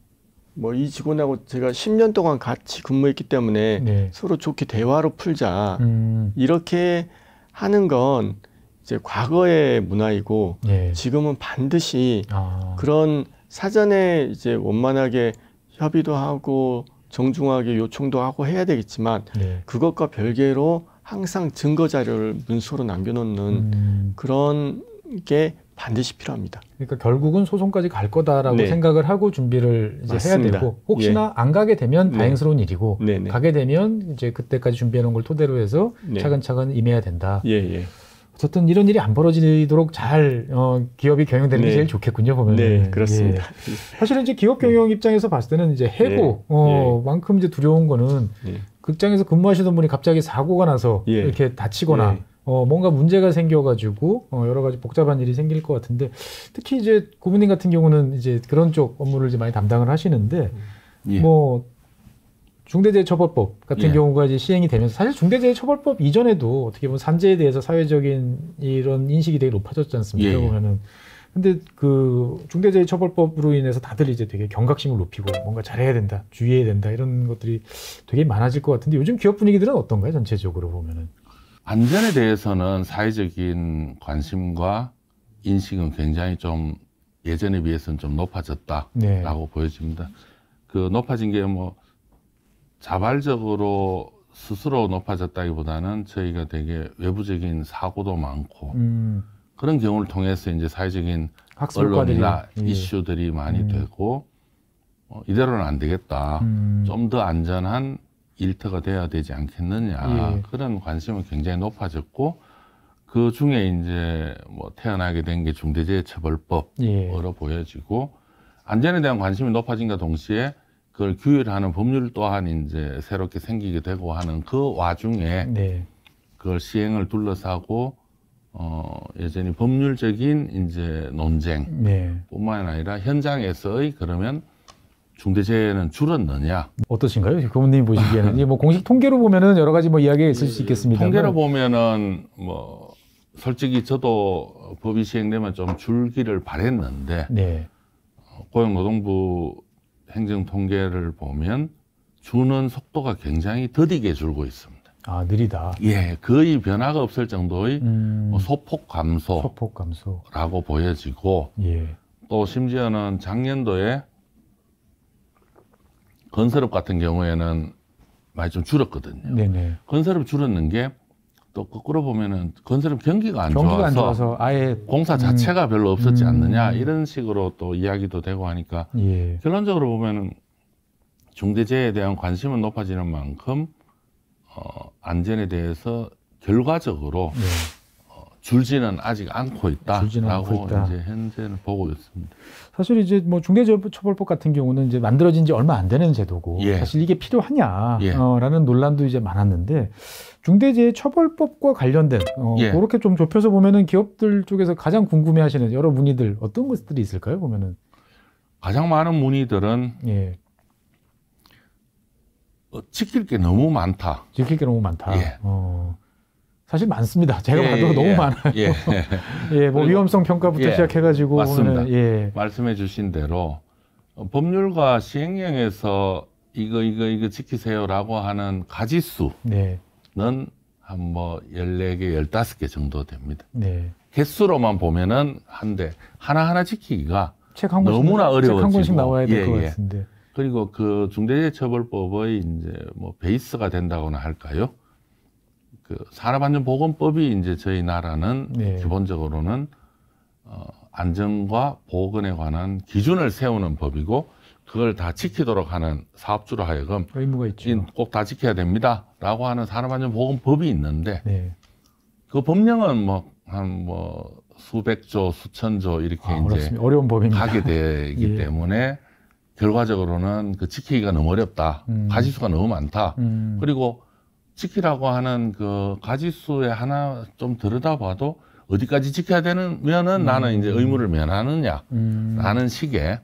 뭐 이 직원하고 제가 10년 동안 같이 근무했기 때문에 네. 서로 좋게 대화로 풀자. 이렇게 하는 건 이제 과거의 문화이고 예. 지금은 반드시 아. 그런 사전에 이제 원만하게 협의도 하고 정중하게 요청도 하고 해야 되겠지만 네. 그것과 별개로 항상 증거 자료를 문서로 남겨놓는 그런 게 반드시 필요합니다. 그러니까 결국은 소송까지 갈 거다라고 네. 생각을 하고 준비를 이제 해야 맞습니다. 되고 혹시나 안 가게 되면 다행스러운 일이고 네네. 가게 되면 이제 그때까지 준비해 놓은 걸 토대로 해서 네. 차근차근 임해야 된다. 예, 예. 어쨌든 이런 일이 안 벌어지도록 잘 기업이 경영되는 게 네. 제일 좋겠군요, 보면. 네, 그렇습니다. 예. 사실은 이제 기업 경영 입장에서 봤을 때는 이제 해고 만큼 이제 두려운 거는 예. 극장에서 근무하시던 분이 갑자기 사고가 나서 예. 이렇게 다치거나 예. 뭔가 문제가 생겨가지고 여러 가지 복잡한 일이 생길 것 같은데 특히 이제 고문님 같은 경우는 이제 그런 쪽 업무를 이제 많이 담당을 하시는데 예. 뭐 중대재해처벌법 같은 예. 경우가 이제 시행이 되면서 사실 중대재해처벌법 이전에도 어떻게 보면 산재에 대해서 사회적인 이런 인식이 되게 높아졌지 않습니까? 예. 보면은 근데 그 중대재해처벌법으로 인해서 다들 이제 되게 경각심을 높이고 뭔가 잘해야 된다, 주의해야 된다 이런 것들이 되게 많아질 것 같은데 요즘 기업 분위기들은 어떤가요? 전체적으로 보면은. 안전에 대해서는 사회적인 관심과 인식은 굉장히 좀 예전에 비해서는 좀 높아졌다라고 네. 보여집니다. 그 높아진 게 뭐 자발적으로 스스로 높아졌다기보다는 저희가 되게 외부적인 사고도 많고 그런 경우를 통해서 이제 사회적인 학습과들이 언론이나 이슈들이 많이 되고 이대로는 안 되겠다. 좀 더 안전한 일터가 돼야 되지 않겠느냐. 그런 관심은 굉장히 높아졌고 그 중에 이제 뭐 태어나게 된 게 중대재해처벌법으로 보여지고 안전에 대한 관심이 높아진과 동시에 그걸 규율하는 법률 또한 이제 새롭게 생기게 되고 하는 그 와중에 그걸 시행을 둘러싸고 여전히 법률적인 이제 논쟁 뿐만 아니라 현장에서의 그러면 중대재해는 줄었느냐? 어떠신가요? 고문님이 보시기에는 이게 뭐 공식 통계로 보면은 여러 가지 뭐 이야기가 있을 수 있겠습니다. 통계로 보면은 뭐 솔직히 저도 법이 시행되면 좀 줄기를 바랬는데 고용노동부 행정 통계를 보면 주는 속도가 굉장히 더디게 줄고 있습니다. 아, 느리다. 예, 거의 변화가 없을 정도의 소폭 감소라고 보여지고 또 심지어는 작년도에 건설업 같은 경우에는 많이 좀 줄었거든요. 건설업 줄었는 게 또 거꾸로 보면은 건설업 경기가 안 좋아서 아예 공사 자체가 별로 없었지 않느냐 이런 식으로 또 이야기도 되고 하니까 결론적으로 보면은 중대재해에 대한 관심은 높아지는 만큼 안전에 대해서 결과적으로 줄지는 아직 않고 있다라고 이제 현재는 보고 있습니다. 사실 이제 뭐 중대재해처벌법 같은 경우는 이제 만들어진 지 얼마 안 되는 제도고 사실 이게 필요하냐라는 논란도 이제 많았는데 중대재해처벌법과 관련된 그렇게 좀 좁혀서 보면은 기업들 쪽에서 가장 궁금해하시는 여러 문의들 어떤 것들이 있을까요? 보면은 가장 많은 문의들은 지킬 게 너무 많다. 지킬 게 너무 많다. 사실 많습니다. 제가 봐도 너무 많아요. 뭐 위험성 평가부터 시작해가지고 맞습니다. 말씀해 주신 대로 법률과 시행령에서 이거 지키세요라고 하는 가지수는 한 뭐 14개, 15개 정도 됩니다. 개수로만 보면은 한데 하나하나 지키기가 너무나 어려워지고 책 한 권씩 나와야 될 것 같은데. 그리고 그 중대재해처벌법의 이제 뭐 베이스가 된다고나 할까요? 그 산업안전보건법이 이제 저희 나라는 기본적으로는 안전과 보건에 관한 기준을 세우는 법이고 그걸 다 지키도록 하는 사업주로 하여금 의무가 있죠. 꼭 다 지켜야 됩니다라고 하는 산업안전보건법이 있는데 그 법령은 한 수백조, 수천조 이렇게 이제 어려운 법입니다. 가게 되기 때문에 결과적으로는 그 지키기가 너무 어렵다. 가지수가 너무 많다. 그리고 지키라고 하는 그 가지수에 하나 좀 들여다봐도 어디까지 지켜야 되면은 나는 이제 의무를 면하느냐라는 식의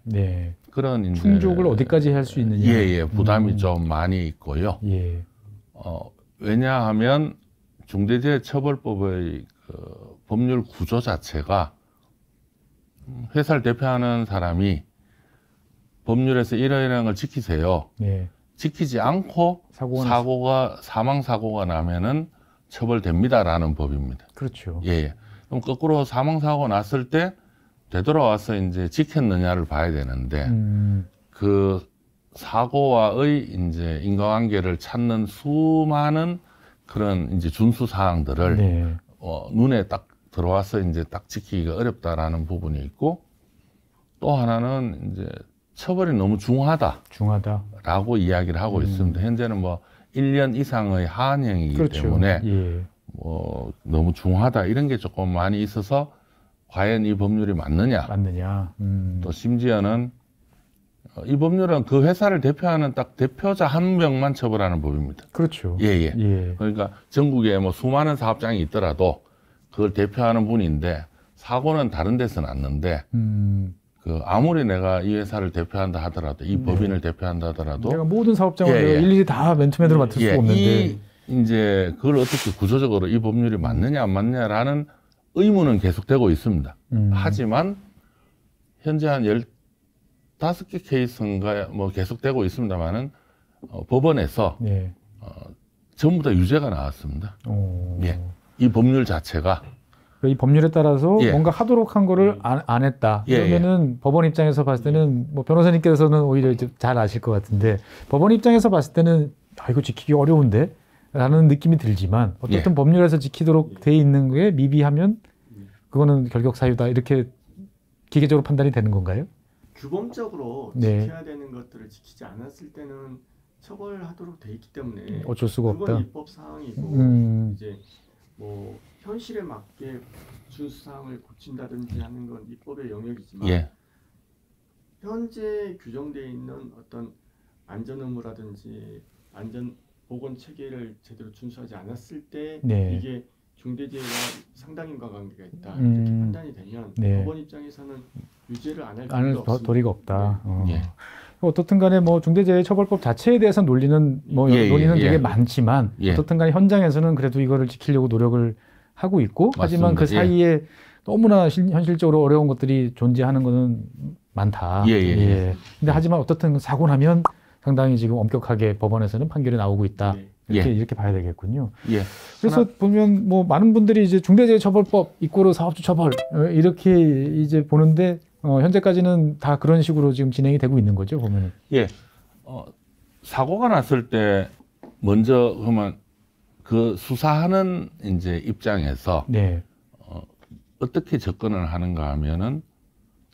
그런 이제 충족을 어디까지 할 수 있느냐. 부담이 좀 많이 있고요. 왜냐하면 중대재해처벌법의 그 법률 구조 자체가 회사를 대표하는 사람이 법률에서 이러이러한 걸 지키세요. 예. 지키지 않고 사망 사고가 나면은 처벌됩니다라는 법입니다. 그렇죠. 예. 그럼 거꾸로 사망 사고가 났을 때 되돌아와서 이제 지켰느냐를 봐야 되는데 그 사고와의 이제 인과관계를 찾는 수많은 그런 이제 준수 사항들을 네. 눈에 딱 들어와서 이제 딱 지키기가 어렵다라는 부분이 있고 또 하나는 이제 처벌이 너무 중하다라고 이야기를 하고 있습니다. 현재는 뭐 1년 이상의 하한형이기 그렇죠. 때문에 예. 뭐 너무 중하다 이런 게 조금 많이 있어서 과연 이 법률이 맞느냐. 또 심지어는 이 법률은 그 회사를 대표하는 딱 대표자 한 명만 처벌하는 법입니다. 그렇죠. 예. 예. 그러니까 전국에 뭐 수많은 사업장이 있더라도 그걸 대표하는 분인데 사고는 다른 데서 났는데 그 아무리 내가 이 회사를 대표한다 하더라도 이 법인을 대표한다 하더라도 내가 모든 사업장을 일일이 다 맨투맨으로 맡을 수가 없는데 이제 그걸 어떻게 구조적으로 이 법률이 맞느냐 안 맞느냐라는 의문은 계속되고 있습니다. 하지만 현재 한 15개 케이스인가 뭐 계속되고 있습니다만은 법원에서 전부 다 유죄가 나왔습니다. 예. 이 법률 자체가 이 법률에 따라서 뭔가 하도록 한 거를 안 했다. 그러면은 법원 입장에서 봤을 때는 뭐 변호사님께서는 오히려 이제 잘 아실 것 같은데 법원 입장에서 봤을 때는 이거 지키기 어려운데 라는 느낌이 들지만 어쨌든 법률에서 지키도록 돼 있는 게 미비하면 그거는 결격 사유다 이렇게 기계적으로 판단이 되는 건가요? 규범적으로 지켜야 되는 것들을 지키지 않았을 때는 처벌하도록 돼 있기 때문에 어쩔 수가 없다. 그건 입법 사항이고 이제 뭐 현실에 맞게 준수 사항을 고친다든지 하는 건 입법의 영역이지만 현재 규정되어 있는 어떤 안전 의무라든지 안전 보건 체계를 제대로 준수하지 않았을 때 이게 중대재해와 상당 인과관계가 있다 이렇게 판단이 되면 법원 입장에서는 유죄를 안 할 도리가 없다. 어떻든 간에 뭐 중대재해처벌법 자체에 대해서 논리는 되게 많지만 어떻든 간에 현장에서는 그래도 이거를 지키려고 노력을 하고 있고 맞습니다. 하지만 그 사이에 너무나 현실적으로 어려운 것들이 존재하는 것은 많다. 근데 하지만 어떻든 사고 나면 상당히 지금 엄격하게 법원에서는 판결이 나오고 있다. 이렇게 봐야 되겠군요. 그래서 보면 뭐 많은 분들이 이제 중대재해처벌법 이꼬르 사업주 처벌 이렇게 이제 보는데 현재까지는 다 그런 식으로 지금 진행이 되고 있는 거죠, 보면은. 사고가 났을 때 먼저 그러면 그 수사하는 이제 입장에서 어떻게 접근을 하는가 하면은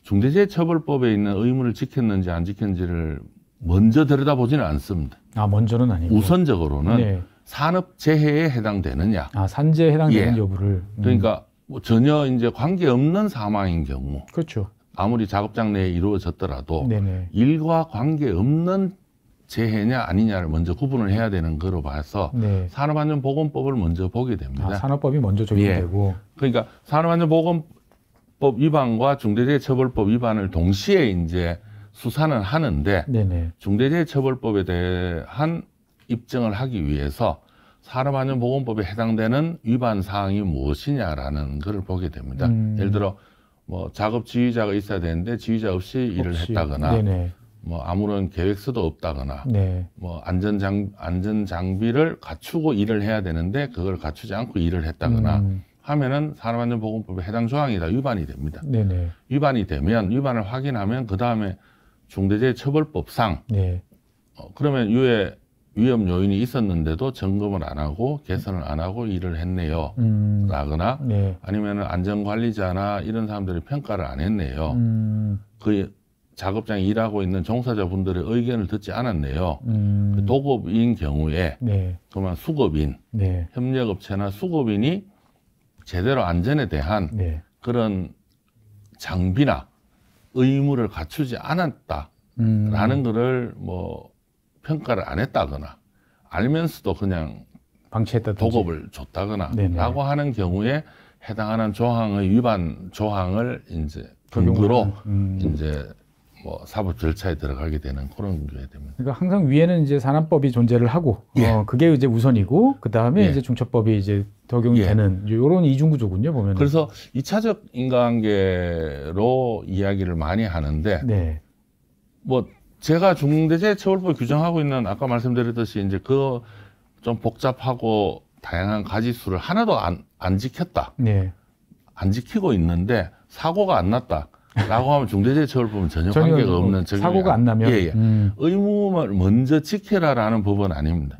중대재해처벌법에 있는 의무를 지켰는지 안 지켰는지를 먼저 들여다보지는 않습니다. 먼저는 아니고. 우선적으로는 산업재해에 해당되느냐. 산재에 해당되는 여부를. 그러니까 뭐 전혀 이제 관계없는 사망인 경우. 그렇죠. 아무리 작업장 내에 이루어졌더라도 일과 관계없는 재해냐 아니냐를 먼저 구분을 해야 되는 거로 봐서 산업안전보건법을 먼저 보게 됩니다. 산업법이 먼저 적용되고. 그러니까 산업안전보건법 위반과 중대재해처벌법 위반을 동시에 이제 수사는 하는데 중대재해처벌법에 대한 입증을 하기 위해서 산업안전보건법에 해당되는 위반 사항이 무엇이냐라는 것을 보게 됩니다. 예를 들어 뭐 작업 지휘자가 있어야 되는데 지휘자 없이 일을 했다거나 뭐 아무런 계획서도 없다거나 뭐 안전장비를 갖추고 일을 해야 되는데 그걸 갖추지 않고 일을 했다거나 하면은 산업안전보건법에 해당 조항이 다 위반이 됩니다. 위반이 되면 위반을 확인하면 그 다음에 중대재해처벌법상 그러면 위험 요인이 있었는데도 점검을 안 하고 개선을 안 하고 일을 했네요 라거나 아니면 안전관리자나 이런 사람들이 평가를 안 했네요. 그 작업장에 일하고 있는 종사자분들의 의견을 듣지 않았네요. 그 도급인 경우에 그러면 수급인, 협력업체나 수급인이 제대로 안전에 대한 그런 장비나 의무를 갖추지 않았다라는 거를 뭐 평가를 안 했다거나 알면서도 그냥 방치했다든지 도급을 줬다거나 라고 하는 경우에 해당하는 조항의 위반 조항을 이제 근거로 이제 뭐 사법 절차에 들어가게 되는 그런 게 됩니다. 그러니까 항상 위에는 이제 산안법이 존재를 하고 그게 이제 우선이고 그 다음에 이제 중처법이 이제 적용이 되는 이런 이중 구조군요, 보면. 그래서 2차적 인과관계로 이야기를 많이 하는데 뭐 제가 중대재해처벌법에 규정하고 있는 아까 말씀드렸듯이 이제 그 좀 복잡하고 다양한 가지수를 하나도 안 지켰다. 네. 안 지키고 있는데 사고가 안 났다라고 하면 중대재해처벌법은 전혀 관계가 없는 사고가 안 나면 예. 의무를 먼저 지켜라라는 법은 아닙니다.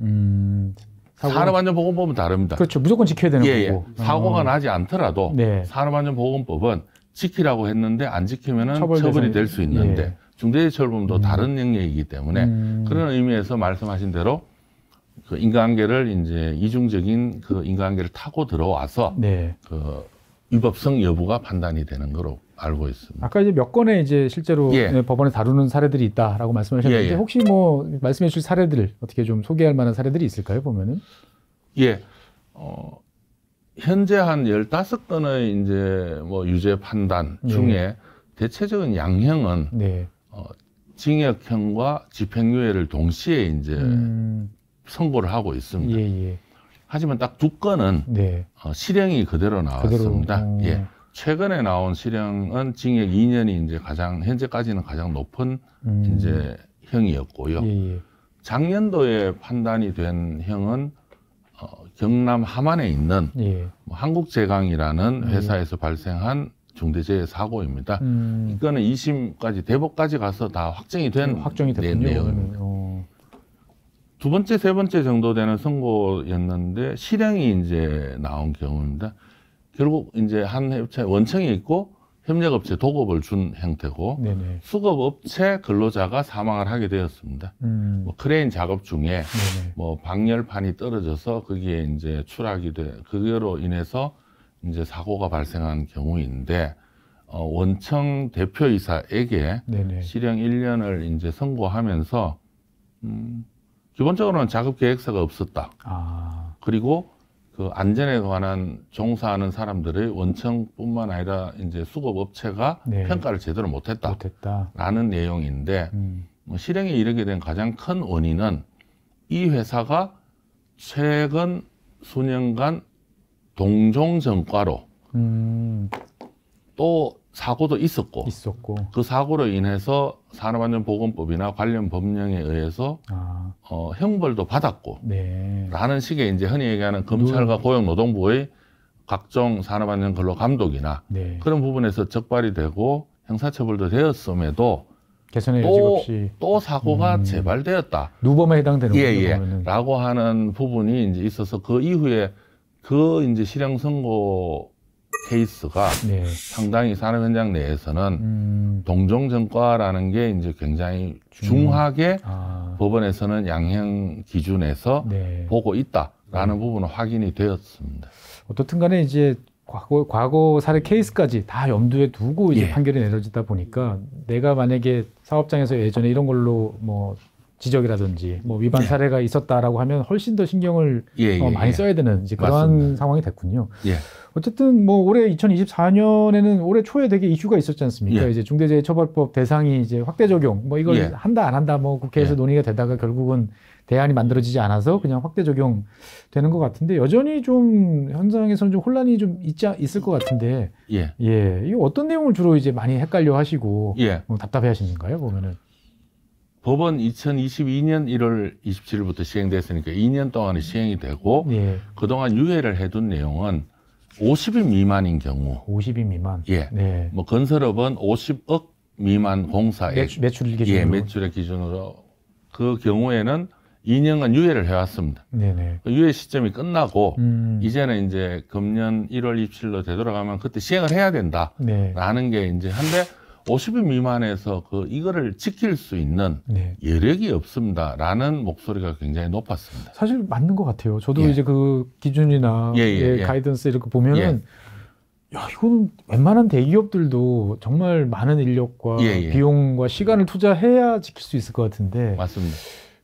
산업안전보건법은 다릅니다. 그렇죠. 무조건 지켜야 되는 예. 거고. 사고가 나지 않더라도 네. 산업안전보건법은 지키라고 했는데 안 지키면은 처벌이 될 수 있는데 예. 중대재해처벌법도 다른 영역이기 때문에 그런 의미에서 말씀하신 대로 그 인과관계를 이제 이중적인 그 인과관계를 타고 들어와서 네. 그 위법성 여부가 판단이 되는 거로 알고 있습니다. 아까 이제 몇 건의 이제 실제로 예. 법원에 다루는 사례들이 있다라고 말씀하셨는데 예. 혹시 뭐 말씀해 주실 사례들 어떻게 좀 소개할 만한 사례들이 있을까요? 보면은 예. 현재 한 15건의 이제 뭐 유죄 판단 중에 대체적인 양형은 네. 징역형과 집행유예를 동시에 이제 선고를 하고 있습니다. 예. 하지만 딱 2건은 네. 실형이 그대로 나왔습니다. 그대로, 예. 최근에 나온 실형은 징역 2년이 이제 현재까지는 가장 높은 이제 형이었고요. 예. 작년도에 판단이 된 형은 경남 함안에 있는 예. 한국제강이라는 회사에서 발생한 중대재해 사고입니다. 이거는 2심까지 대법까지 가서 다 확정이 된 확정이 됐군요. 내용입니다. 두 번째, 세 번째 정도 되는 선고였는데 실형이 이제 나온 경우입니다. 결국 이제 한 업체 원청이 있고 협력업체 도급을 준 형태고 네네. 수급업체 근로자가 사망을 하게 되었습니다. 뭐 크레인 작업 중에 네네. 뭐 방열판이 떨어져서 거기에 이제 추락이 그거로 인해서 이제 사고가 발생한 경우인데 원청 대표이사에게 네네. 실형 1년을 이제 선고하면서 기본적으로는 작업 계획서가 없었다. 그리고 그 안전에 관한 종사하는 사람들의 원청뿐만 아니라 이제 수급업체가 네. 평가를 제대로 못했다라는 내용인데 실형에 이르게 된 가장 큰 원인은 이 회사가 최근 수년간 동종전과로 또 사고도 있었고 그 사고로 인해서 산업안전보건법이나 관련 법령에 의해서 형벌도 받았고 네. 라는 식의 이제 흔히 얘기하는 검찰과 고용노동부의 각종 산업안전 근로감독이나 네. 그런 부분에서 적발이 되고 형사처벌도 되었음에도 개선의 여지가 없이 또 사고가 재발되었다. 누범에 해당되는 거죠. 라고 하는 부분이 이제 있어서 그 이후에 그 이제 실형 선고 케이스가 네. 상당히 산업 현장 내에서는 동종전과라는 게 이제 굉장히 중하게 법원에서는 양형 기준에서 네. 보고 있다라는 부분은 확인이 되었습니다. 어떻든 간에 이제 과거 사례 케이스까지 다 염두에 두고 이제 판결이 내려지다 보니까 내가 만약에 사업장에서 예전에 이런 걸로 뭐 지적이라든지 뭐 위반 사례가 있었다라고 하면 훨씬 더 신경을 많이 써야 되는 이제 그러한 맞습니다. 상황이 됐군요. 어쨌든 뭐 올해 2024년에는 올해 초에 되게 이슈가 있었지 않습니까? 이제 중대재해처벌법 대상이 이제 확대 적용 뭐 이걸 한다 안 한다 뭐 국회에서 논의가 되다가 결국은 대안이 만들어지지 않아서 그냥 확대 적용되는 것 같은데 여전히 좀 현장에서는 좀 혼란이 좀 있을 것 같은데 이거 어떤 내용을 주로 이제 많이 헷갈려 하시고 답답해 하시는가요? 보면은 법은 2022년 1월 27일부터 시행됐으니까 2년 동안에 시행이 되고 그동안 유예를 해둔 내용은 50인 미만인 경우 50인 미만 뭐 건설업은 50억 미만 공사액 매출 기준으로 매출의 기준으로 그 경우에는 2년간 유예를 해왔습니다. 유예 시점이 끝나고 이제는 이제 금년 1월 27일로 되돌아가면 그때 시행을 해야 된다라는 게 이제 한데 50인 미만에서 이거를 지킬 수 있는 여력이 없습니다라는 목소리가 굉장히 높았습니다. 사실 맞는 것 같아요. 저도 이제 그 기준이나 가이던스 이렇게 보면은 야, 이거는 웬만한 대기업들도 정말 많은 인력과 비용과 시간을 투자해야 지킬 수 있을 것 같은데 맞습니다.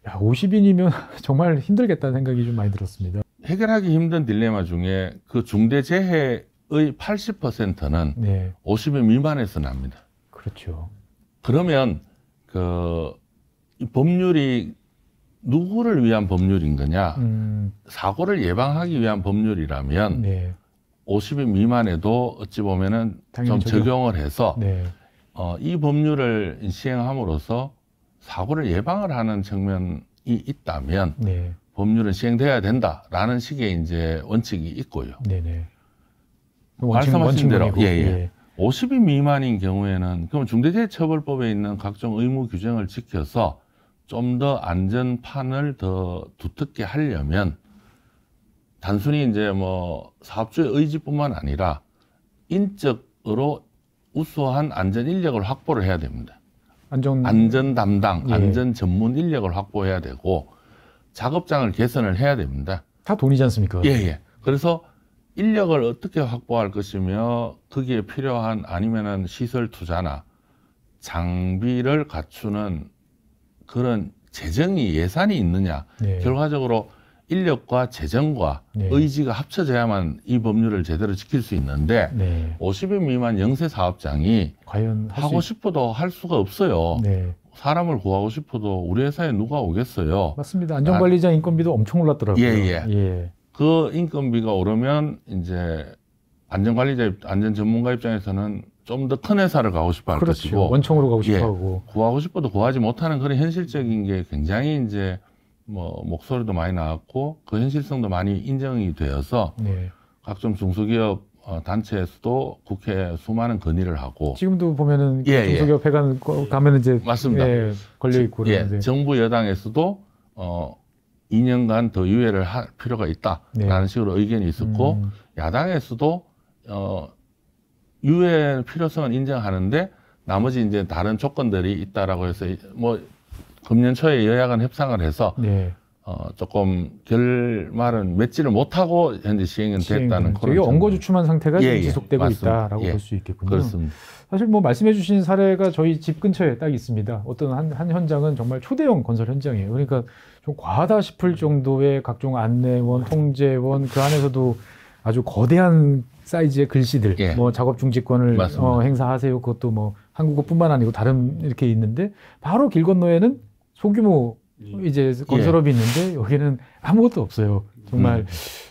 야, 50인이면 정말 힘들겠다는 생각이 좀 많이 들었습니다. 해결하기 힘든 딜레마 중에 그 중대재해의 80%는 50인 미만에서 납니다. 그렇죠. 그러면 이 법률이 누구를 위한 법률인 거냐? 사고를 예방하기 위한 법률이라면 50인 미만에도 어찌 보면은 좀 적용을 해서 이 법률을 시행함으로써 사고를 예방을 하는 측면이 있다면 네. 법률은 시행돼야 된다라는 식의 이제 원칙이 있고요. 네네. 말씀하신 대로 원칙론이고. 예. 50인 미만인 경우에는 그럼 중대재해처벌법에 있는 각종 의무 규정을 지켜서 좀 더 안전판을 더 두텁게 하려면 단순히 이제 뭐 사업주의 의지뿐만 아니라 인적으로 우수한 안전 인력을 확보를 해야 됩니다. 안전 담당, 예. 안전 전문 인력을 확보해야 되고 작업장을 개선을 해야 됩니다. 다 돈이지 않습니까? 예. 그래서 인력을 어떻게 확보할 것이며 거기에 필요한 아니면은 시설 투자나 장비를 갖추는 그런 재정이 예산이 있느냐. 네. 결과적으로 인력과 재정과 네. 의지가 합쳐져야만 이 법률을 제대로 지킬 수 있는데 네. 50인 미만 영세 사업장이 과연 하고 싶어도 할 수가 없어요. 네. 사람을 구하고 싶어도 우리 회사에 누가 오겠어요. 맞습니다. 안전관리자 인건비도 엄청 올랐더라고요. 예. 그 인건비가 오르면 이제 안전 전문가 입장에서는 좀 더 큰 회사를 가고 싶어 할 그렇죠. 것이고 원청으로 가고 싶어 하고. 구하고 싶어도 구하지 못하는 그런 현실적인 게 굉장히 이제 뭐 목소리도 많이 나왔고 그 현실성도 많이 인정이 되어서 네. 각종 중소기업 단체에서도 국회에 수많은 건의를 하고 지금도 보면은 예, 중소기업 회관 가면은 이제 맞습니다. 예, 걸려 있고 그러는데. 정부 여당에서도 2년간 더 유예를 할 필요가 있다라는 식으로 의견이 있었고 야당에서도 유예 필요성은 인정하는데 나머지 이제 다른 조건들이 있다라고 해서 뭐 금년 초에 여야간 협상을 해서 네. 조금 결말은 맺지를 못하고 현재 시행은 됐다는 그런. 이게 엉거주춤한 상태가 지속되고 맞습니다. 있다라고 볼 수 있겠군요. 그렇습니다. 사실 뭐 말씀해주신 사례가 저희 집 근처에 딱 있습니다. 어떤 한 현장은 정말 초대형 건설 현장이에요. 그러니까 좀 과하다 싶을 정도의 각종 안내원, 통제원 그 안에서도 아주 거대한 사이즈의 글씨들, 뭐 작업 중지권을 행사하세요. 그것도 뭐 한국어뿐만 아니고 다른 이렇게 있는데 바로 길 건너에는 소규모 이제 건설업이 있는데 여기는 아무것도 없어요. 정말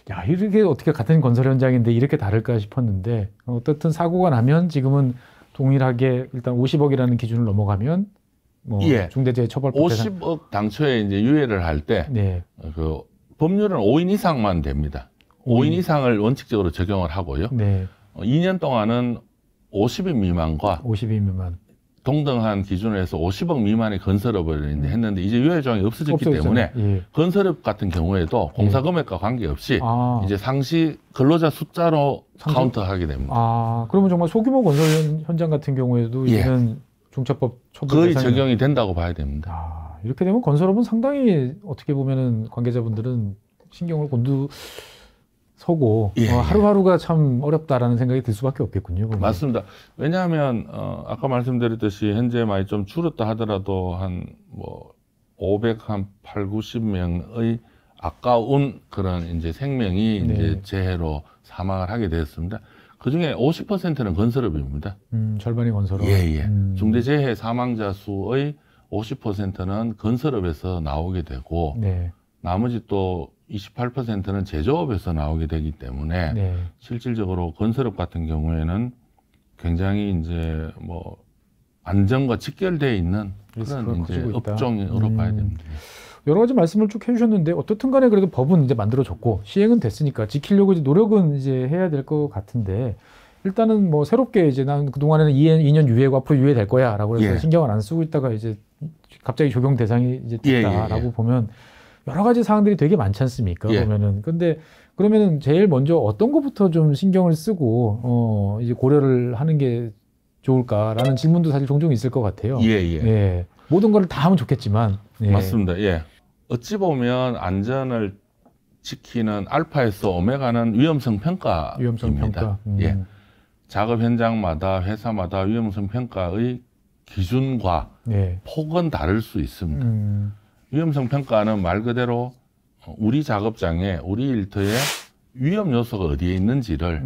야 이렇게 어떻게 같은 건설 현장인데 이렇게 다를까 싶었는데 어떻든 사고가 나면 지금은 동일하게 일단 50억이라는 기준을 넘어가면 뭐 중대재해처벌법 50억 당초에 이제 유예를 할 때 그 법률은 5인 이상만 됩니다. 5인 이상을 원칙적으로 적용을 하고요. 2년 동안은 50인 미만과 50인 미만 동등한 기준을 해서 50억 미만의 건설업을 했는데 이제 유예 조항이 없어졌기 때문에 건설업 같은 경우에도 공사 금액과 관계없이 이제 상시 근로자 숫자로 카운트하게 됩니다. 그러면 정말 소규모 건설 현장 같은 경우에도 이제는 중차법 처벌 거의 적용이 된다고 봐야 됩니다. 이렇게 되면 건설업은 상당히 어떻게 보면은 관계자분들은 신경을 곤두서고 하루하루가 참 어렵다라는 생각이 들 수밖에 없겠군요. 보면. 맞습니다. 왜냐하면 아까 말씀드렸듯이 현재 많이 좀 줄었다 하더라도 한 뭐 580, 90명의 아까운 그런 이제 생명이 이제 재해로 사망을 하게 되었습니다. 그 중에 50%는 건설업입니다. 절반이 건설업. 중대재해 사망자 수의 50%는 건설업에서 나오게 되고, 나머지 또 28%는 제조업에서 나오게 되기 때문에, 실질적으로 건설업 같은 경우에는 굉장히 이제 뭐, 안전과 직결되어 있는 그런 이제 업종으로 봐야 됩니다. 여러 가지 말씀을 쭉 해주셨는데 어떻든 간에 그래도 법은 이제 만들어졌고 시행은 됐으니까 지키려고 이제 노력은 이제 해야 될 것 같은데 일단은 뭐 새롭게 이제 난 그동안에는 2년 유예고 앞으로 유예될 거야 라고 해서 신경을 안 쓰고 있다가 이제 갑자기 적용 대상이 이제 됐다라고 보면 여러 가지 사항들이 되게 많지 않습니까? 보면은. 근데 그러면은 제일 먼저 어떤 것부터 좀 신경을 쓰고 이제 고려를 하는 게 좋을까라는 질문도 사실 종종 있을 것 같아요. 모든 걸 다 하면 좋겠지만. 맞습니다. 어찌 보면 안전을 지키는 알파에서 오메가는 위험성 평가입니다. 작업 현장마다 회사마다 위험성 평가의 기준과 폭은 다를 수 있습니다. 위험성 평가는 말 그대로 우리 작업장에 우리 일터에 위험 요소가 어디에 있는지를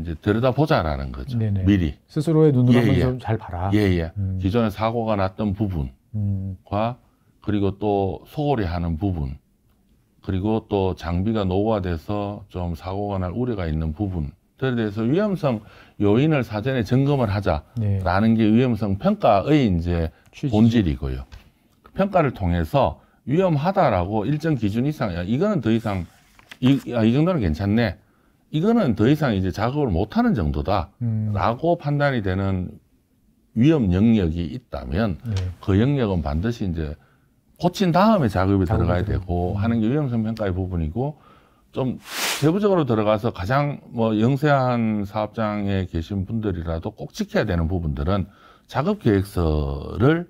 이제 들여다보자라는 거죠. 미리 스스로의 눈으로 한번 잘 봐라. 기존에 사고가 났던 부분과 그리고 또 소홀히 하는 부분, 그리고 또 장비가 노후화돼서 좀 사고가 날 우려가 있는 부분들에 대해서 위험성 요인을 사전에 점검을 하자라는 게 위험성 평가의 이제 본질이고요. 평가를 통해서 위험하다라고 일정 기준 이상, 야, 이거는 더 이상 이 정도는 괜찮네. 이거는 더 이상 이제 작업을 못하는 정도다라고 판단이 되는 위험 영역이 있다면 그 영역은 반드시 이제 고친 다음에 작업이 들어가야 되고 하는 게 위험성 평가의 부분이고, 좀 세부적으로 들어가서 가장 뭐 영세한 사업장에 계신 분들이라도 꼭 지켜야 되는 부분들은 작업 계획서를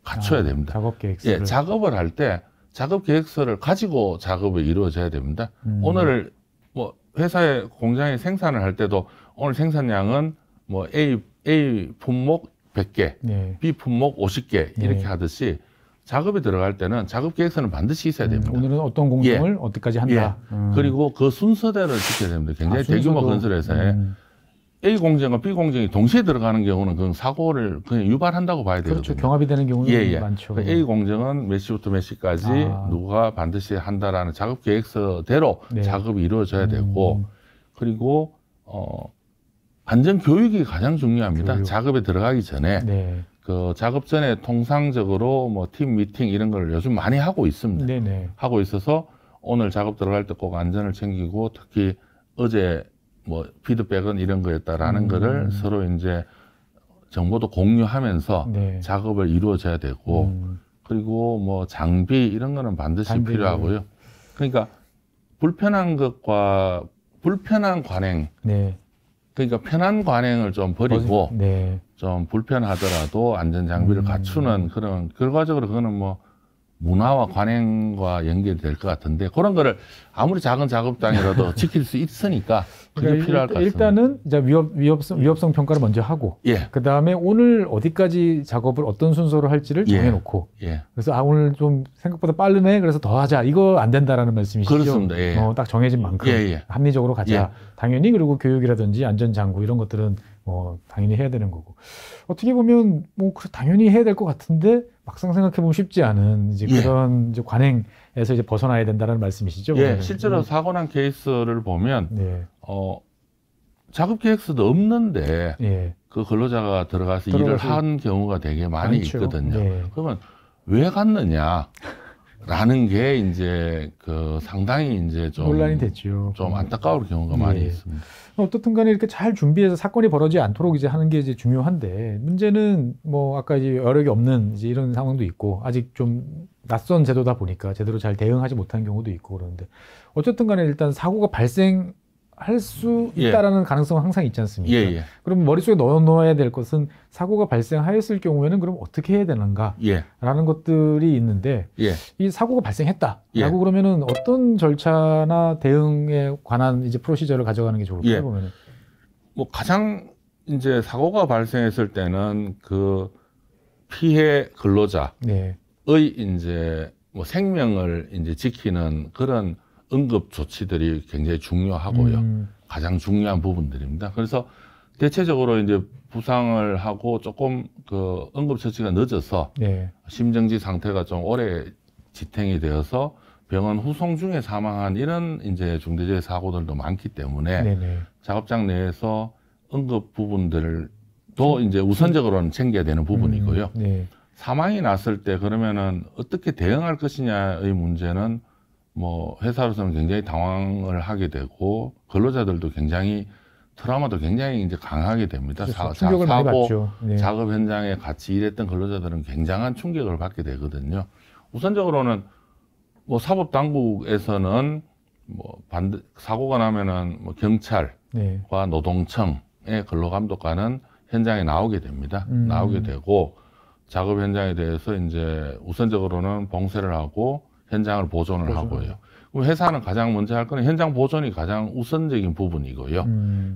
갖춰야 됩니다. 작업 계획서를. 예, 작업을 할 때 작업 계획서를 가지고 작업이 이루어져야 됩니다. 오늘 뭐 회사에 공장에 생산을 할 때도 오늘 생산량은 뭐 A 품목 100개, B 품목 50개 이렇게 하듯이 작업에 들어갈 때는 작업 계획서는 반드시 있어야 됩니다. 오늘은 어떤 공정을 어디까지 한다. 그리고 그 순서대로 지켜야 됩니다. 굉장히 대규모 건설회사에 A 공정과 B 공정이 동시에 들어가는 경우는 그 사고를 그냥 유발한다고 봐야 되거든요. 그렇죠. 경합이 되는 경우는 많죠. 그 A 공정은 몇 시부터 몇 시까지 누가 반드시 한다라는 작업 계획서대로 작업이 이루어져야 되고, 그리고 안전 교육이 가장 중요합니다. 작업에 들어가기 전에 그 작업 전에 통상적으로 뭐 팀 미팅 이런 걸 요즘 많이 하고 있습니다. 하고 있어서 오늘 작업 들어갈 때 꼭 안전을 챙기고, 특히 어제 뭐 피드백은 이런 거였다라는 거를 서로 이제 정보도 공유하면서 작업을 이루어져야 되고, 그리고 뭐 장비 이런 거는 반드시 필요하고요. 그러니까 불편한 것과 불편한 관행, 그러니까 편한 관행을 좀 버리고 좀 불편하더라도 안전 장비를 갖추는 그런, 결과적으로 그거는 뭐 문화와 관행과 연결될 것 같은데, 그런 거를 아무리 작은 작업장이라도 지킬 수 있으니까 그게 그러니까 필요할 것 같습니다. 일단은 이제 위협성 평가를 먼저 하고, 그 다음에 오늘 어디까지 작업을 어떤 순서로 할지를 정해놓고, 그래서 오늘 좀 생각보다 빠르네, 그래서 더 하자, 이거 안 된다라는 말씀이시죠? 그렇습니다. 딱 정해진 만큼 합리적으로 가자. 당연히. 그리고 교육이라든지 안전장구 이런 것들은 당연히 해야 되는 거고, 어떻게 보면 뭐 당연히 해야 될 것 같은데 막상 생각해 보면 쉽지 않은 이제 그런 이제 관행에서 이제 벗어나야 된다는 말씀이시죠? 실제로 사고 난 케이스를 보면 작업 계획서도 없는데 그 근로자가 들어가서 일을 한 경우가 되게 많이 있거든요. 그러면 왜 갔느냐? 라는 게 이제 그 상당히 이제 좀 논란이 됐죠. 좀 안타까울 경우가 많이 있습니다. 어떻든 간에 이렇게 잘 준비해서 사건이 벌어지지 않도록 이제 하는 게 이제 중요한데, 문제는 뭐 아까 이제 여력이 없는 이제 이런 상황도 있고, 아직 좀 낯선 제도다 보니까 제대로 잘 대응하지 못한 경우도 있고 그러는데, 어쨌든 간에 일단 사고가 발생할 수 있다라는 가능성은 항상 있지 않습니까? 그럼 머릿속에 넣어야 될 것은 사고가 발생하였을 경우에는 그럼 어떻게 해야 되는가? 라는 것들이 있는데, 이 사고가 발생했다라고 그러면은 어떤 절차나 대응에 관한 이제 프로시저를 가져가는 게 좋을까요? 보면은 뭐 가장 이제 사고가 발생했을 때는 그 피해 근로자의 이제 뭐 생명을 이제 지키는 그런 응급 조치들이 굉장히 중요하고요. 가장 중요한 부분들입니다. 그래서 대체적으로 이제 부상을 하고 조금 그 응급 처치가 늦어서 심정지 상태가 좀 오래 지탱이 되어서 병원 후송 중에 사망한 이런 이제 중대재해 사고들도 많기 때문에 작업장 내에서 응급 부분들도 이제 우선적으로는 챙겨야 되는 부분이고요. 사망이 났을 때 그러면은 어떻게 대응할 것이냐의 문제는 뭐 회사로서는 굉장히 당황을 하게 되고, 근로자들도 굉장히 트라우마도 굉장히 이제 강하게 됩니다. 충격을 많이 받죠. 작업 현장에 같이 일했던 근로자들은 굉장한 충격을 받게 되거든요. 우선적으로는 뭐 사법 당국에서는 뭐 사고가 나면은 뭐 경찰과 노동청의 근로감독관은 현장에 나오게 됩니다. 나오게 되고, 작업 현장에 대해서 이제 우선적으로는 봉쇄를 하고 현장을 보존을 하고요. 회사는 가장 먼저 할 거는 현장 보존이 가장 우선적인 부분이고요.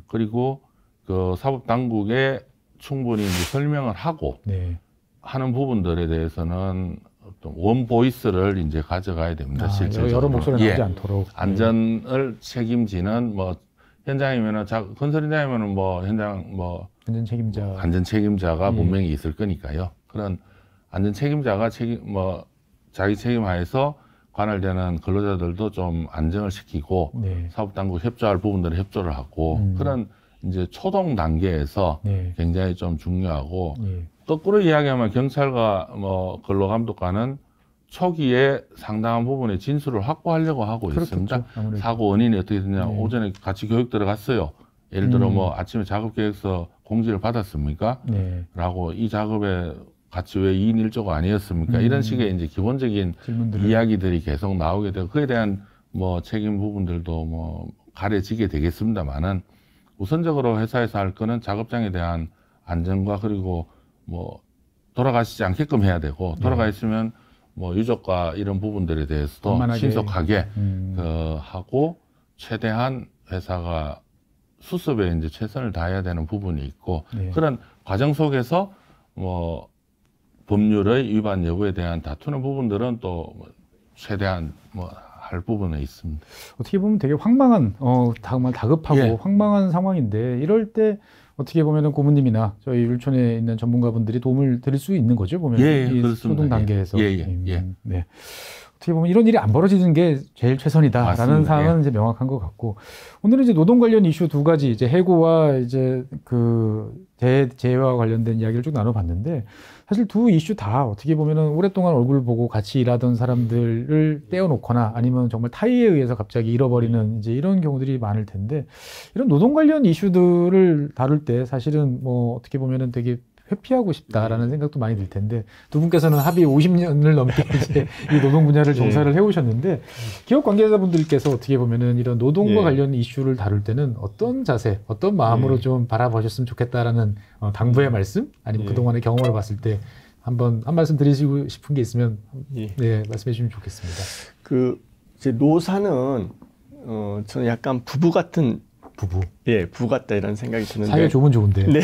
그리고 그 사법 당국에 충분히 이제 설명을 하고 하는 부분들에 대해서는 어떤 원 보이스를 이제 가져가야 됩니다. 실제로 여러 목소리가 나오지 않도록 안전을 책임지는 뭐 현장이면은 건설 현장이면은 뭐 현장 뭐 안전 책임자가 분명히 있을 거니까요. 그런 안전 책임자가 자기 책임하에서 관할되는 근로자들도 좀 안정을 시키고 사법당국 협조할 부분들은 협조를 하고 그런 이제 초동 단계에서 네. 굉장히 좀 중요하고 예. 거꾸로 이야기하면 경찰과 뭐 근로감독관은 초기에 상당한 부분의 진술을 확보하려고 하고 있습니다. 아무래도. 사고 원인이 어떻게 됐냐. 네. 오전에 같이 교육 들어갔어요. 예를 들어 뭐 아침에 작업계획서 공지를 받았습니까? 네. 라고 이 작업에 같이 왜 2인 1조가 아니었습니까? 이런 식의 이제 기본적인 질문들을. 이야기들이 계속 나오게 되고 그에 대한 뭐 책임 부분들도 뭐 가려지게 되겠습니다만은 우선적으로 회사에서 할 거는 작업장에 대한 안전과 그리고 뭐 돌아가시지 않게끔 해야 되고 돌아가 있으면 뭐 유족과 이런 부분들에 대해서도 원만하게. 신속하게 하고 최대한 회사가 수습에 이제 최선을 다해야 되는 부분이 있고 네. 그런 과정 속에서 뭐 법률의 위반 여부에 대한 다투는 부분들은 또 최대한 뭐 할 부분에 있습니다. 어떻게 보면 되게 황망한, 정말 다급하고 예. 황망한 상황인데 이럴 때 어떻게 보면은 고모님이나 저희 율촌에 있는 전문가분들이 도움을 드릴 수 있는 거죠. 보면 예, 이 그렇습니다. 소동 단계에서. 예. 네. 어떻게 보면 이런 일이 안 벌어지는 게 제일 최선이다라는 맞습니다. 사항은 이제 명확한 것 같고 오늘은 이제 노동 관련 이슈 두 가지 이제 해고와 이제 그 재해와 관련된 이야기를 쭉 나눠봤는데 사실 두 이슈 다 어떻게 보면은 오랫동안 얼굴 보고 같이 일하던 사람들을 떼어놓거나 아니면 정말 타의에 의해서 갑자기 잃어버리는 이제 이런 경우들이 많을 텐데 이런 노동 관련 이슈들을 다룰 때 사실은 뭐 어떻게 보면은 되게 회피하고 싶다라는 생각도 많이 들 텐데 두 분께서는 합의 50년을 넘게 이제 이 노동 분야를 종사를 해오셨는데 기업 관계자분들께서 어떻게 보면은 이런 노동과 관련 이슈를 다룰 때는 어떤 자세, 어떤 마음으로 좀 바라보셨으면 좋겠다라는 당부의 말씀 아니면 그동안의 경험을 봤을 때 한번 한 말씀 드리시고 싶은 게 있으면 네 말씀해 주시면 좋겠습니다. 그 이제 노사는 저는 약간 부부 같은 부부 같다 이런 생각이 드는데 사회 좋으면 좋은데 네.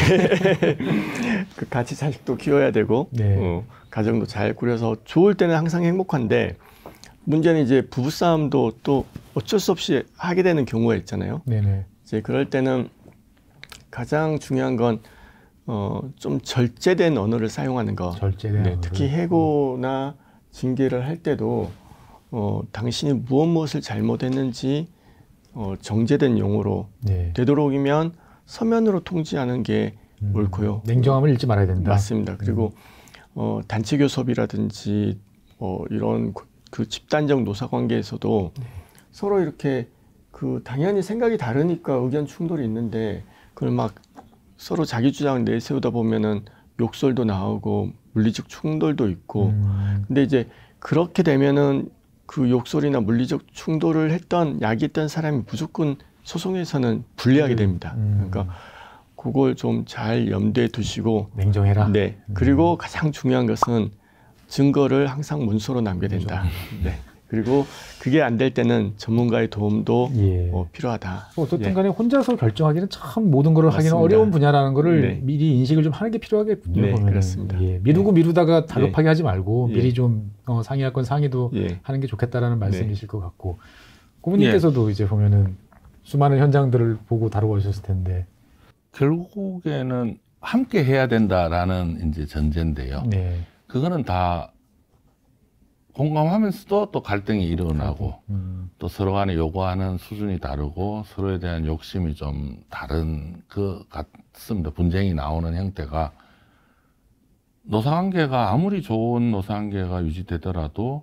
그 같이 자식도 키워야 되고 네. 가정도 잘 꾸려서 좋을 때는 항상 행복한데 문제는 이제 부부싸움도 또 어쩔 수 없이 하게 되는 경우가 있잖아요. 네네. 이제 그럴 때는 가장 중요한 건 좀 절제된 언어를 사용하는 거. 절제된 언어를. 특히 해고나 징계를 할 때도 당신이 무엇을 잘못했는지 정제된 용어로 되도록이면 서면으로 통지하는 게 옳고요. 냉정함을 잃지 말아야 된다. 맞습니다. 그리고 단체 교섭이라든지 이런 그 집단적 노사 관계에서도 서로 이렇게 그 당연히 생각이 다르니까 의견 충돌이 있는데 그걸 막 서로 자기 주장을 내세우다 보면은 욕설도 나오고 물리적 충돌도 있고 근데 이제 그렇게 되면은 그 욕설이나 물리적 충돌을 야기했던 사람이 무조건 소송에서는 불리하게 됩니다. 그러니까 그걸 좀 잘 염두에 두시고 냉정해라. 네. 그리고 가장 중요한 것은 증거를 항상 문서로 남겨야 된다. 네. 그리고 그게 안 될 때는 전문가의 도움도 필요하다. 어쨌든 간에 혼자서 결정하기는 참 모든 걸 하기는 어려운 분야라는 거를 미리 인식을 좀 하는 게 필요하겠군요. 네, 그렇습니다. 미루다가 다급하게 하지 말고 미리 좀 상의할 건 상의도 하는 게 좋겠다라는 말씀이실 것 같고 고모님께서도 이제 보면은 수많은 현장들을 보고 다루셨을 텐데 결국에는 함께 해야 된다라는 이제 전제인데요. 그거는 다 공감하면서도 또 갈등이 일어나고 또 서로 간에 요구하는 수준이 다르고 서로에 대한 욕심이 좀 다른 그 같습니다. 분쟁이 나오는 형태가 노사관계가 아무리 좋은 노사관계가 유지되더라도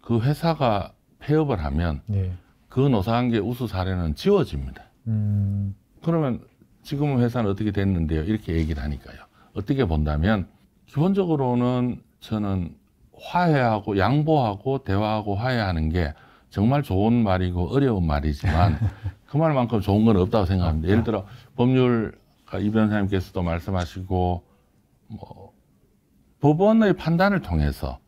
그 회사가 폐업을 하면 그 노사관계 우수 사례는 지워집니다. 그러면 지금 회사는 어떻게 됐는데요? 이렇게 얘기를 하니까요. 어떻게 본다면 기본적으로는 저는 화해하고 양보하고 대화하고 화해하는 게 정말 좋은 말이고 어려운 말이지만 그 말만큼 좋은 건 없다고 생각합니다. 예를 들어 법률가 이 변호사님께서도 말씀하시고 뭐 법원의 판단을 통해서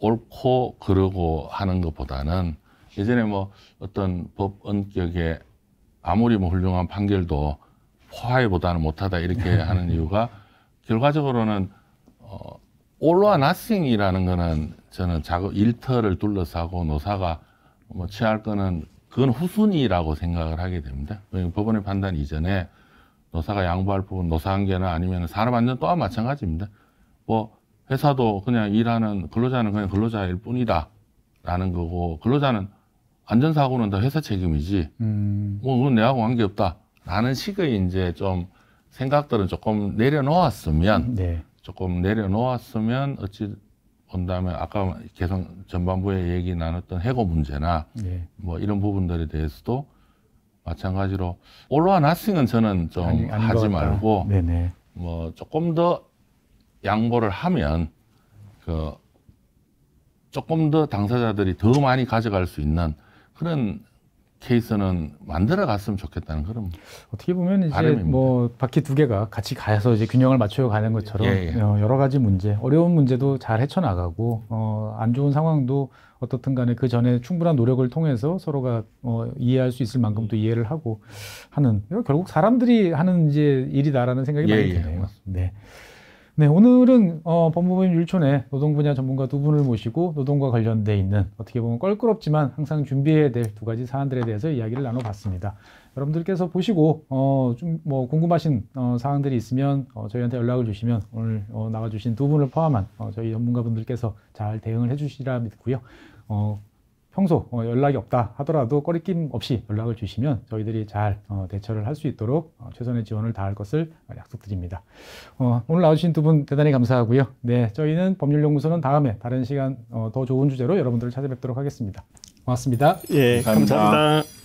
옳고 그르고 하는 것보다는 예전에 뭐 어떤 법 원격에 아무리 뭐 훌륭한 판결도 화해보다는 못하다 이렇게 하는 이유가 결과적으로는 all or nothing이라는 거는 저는 작업 일터를 둘러싸고 노사가 뭐 취할 거는 그건 후순위라고 생각을 하게 됩니다. 법원의 판단 이전에 노사가 양보할 부분, 노사관계나 아니면 산업안전 또한 마찬가지입니다. 뭐 회사도 그냥 일하는 근로자는 그냥 근로자일 뿐이다라는 거고 근로자는 안전사고는 다 회사 책임이지 뭐 그건 내하고 관계없다 라는 식의 이제 좀 생각들은 조금 내려놓았으면 어찌 본다면 아까 개성 전반부에 얘기 나눴던 해고 문제나 뭐 이런 부분들에 대해서도 마찬가지로 all or nothing은 저는 좀 하지 말고 뭐 조금 더 양보를 하면 조금 더 당사자들이 더 많이 가져갈 수 있는 그런 케이스는 만들어 갔으면 좋겠다는 그런 어떻게 보면 이제 바람입니다. 뭐 바퀴 두 개가 같이 가서 이제 균형을 맞춰 가는 것처럼 여러 가지 문제, 어려운 문제도 잘 헤쳐나가고 안 좋은 상황도 어떻든 간에 그 전에 충분한 노력을 통해서 서로가 이해할 수 있을 만큼 또 이해를 하고 하는 결국 사람들이 하는 이제 일이다라는 생각이 많이 드네요. 네, 오늘은 법무부인 율촌의 노동 분야 전문가 두 분을 모시고 노동과 관련돼 있는 어떻게 보면 껄끄럽지만 항상 준비해야 될 두 가지 사안들에 대해서 이야기를 나눠봤습니다. 여러분들께서 보시고 좀 뭐 궁금하신 사항들이 있으면 저희한테 연락을 주시면 오늘 나와주신 두 분을 포함한 저희 전문가분들께서 잘 대응을 해주시리라 믿고요. 평소 연락이 없다 하더라도 꺼리낌 없이 연락을 주시면 저희들이 잘 대처를 할 수 있도록 최선의 지원을 다할 것을 약속드립니다. 오늘 나와주신 두 분 대단히 감사하고요. 네, 저희는 법률연구소는 다음에 다른 시간 더 좋은 주제로 여러분들을 찾아뵙도록 하겠습니다. 고맙습니다. 예, 감사합니다.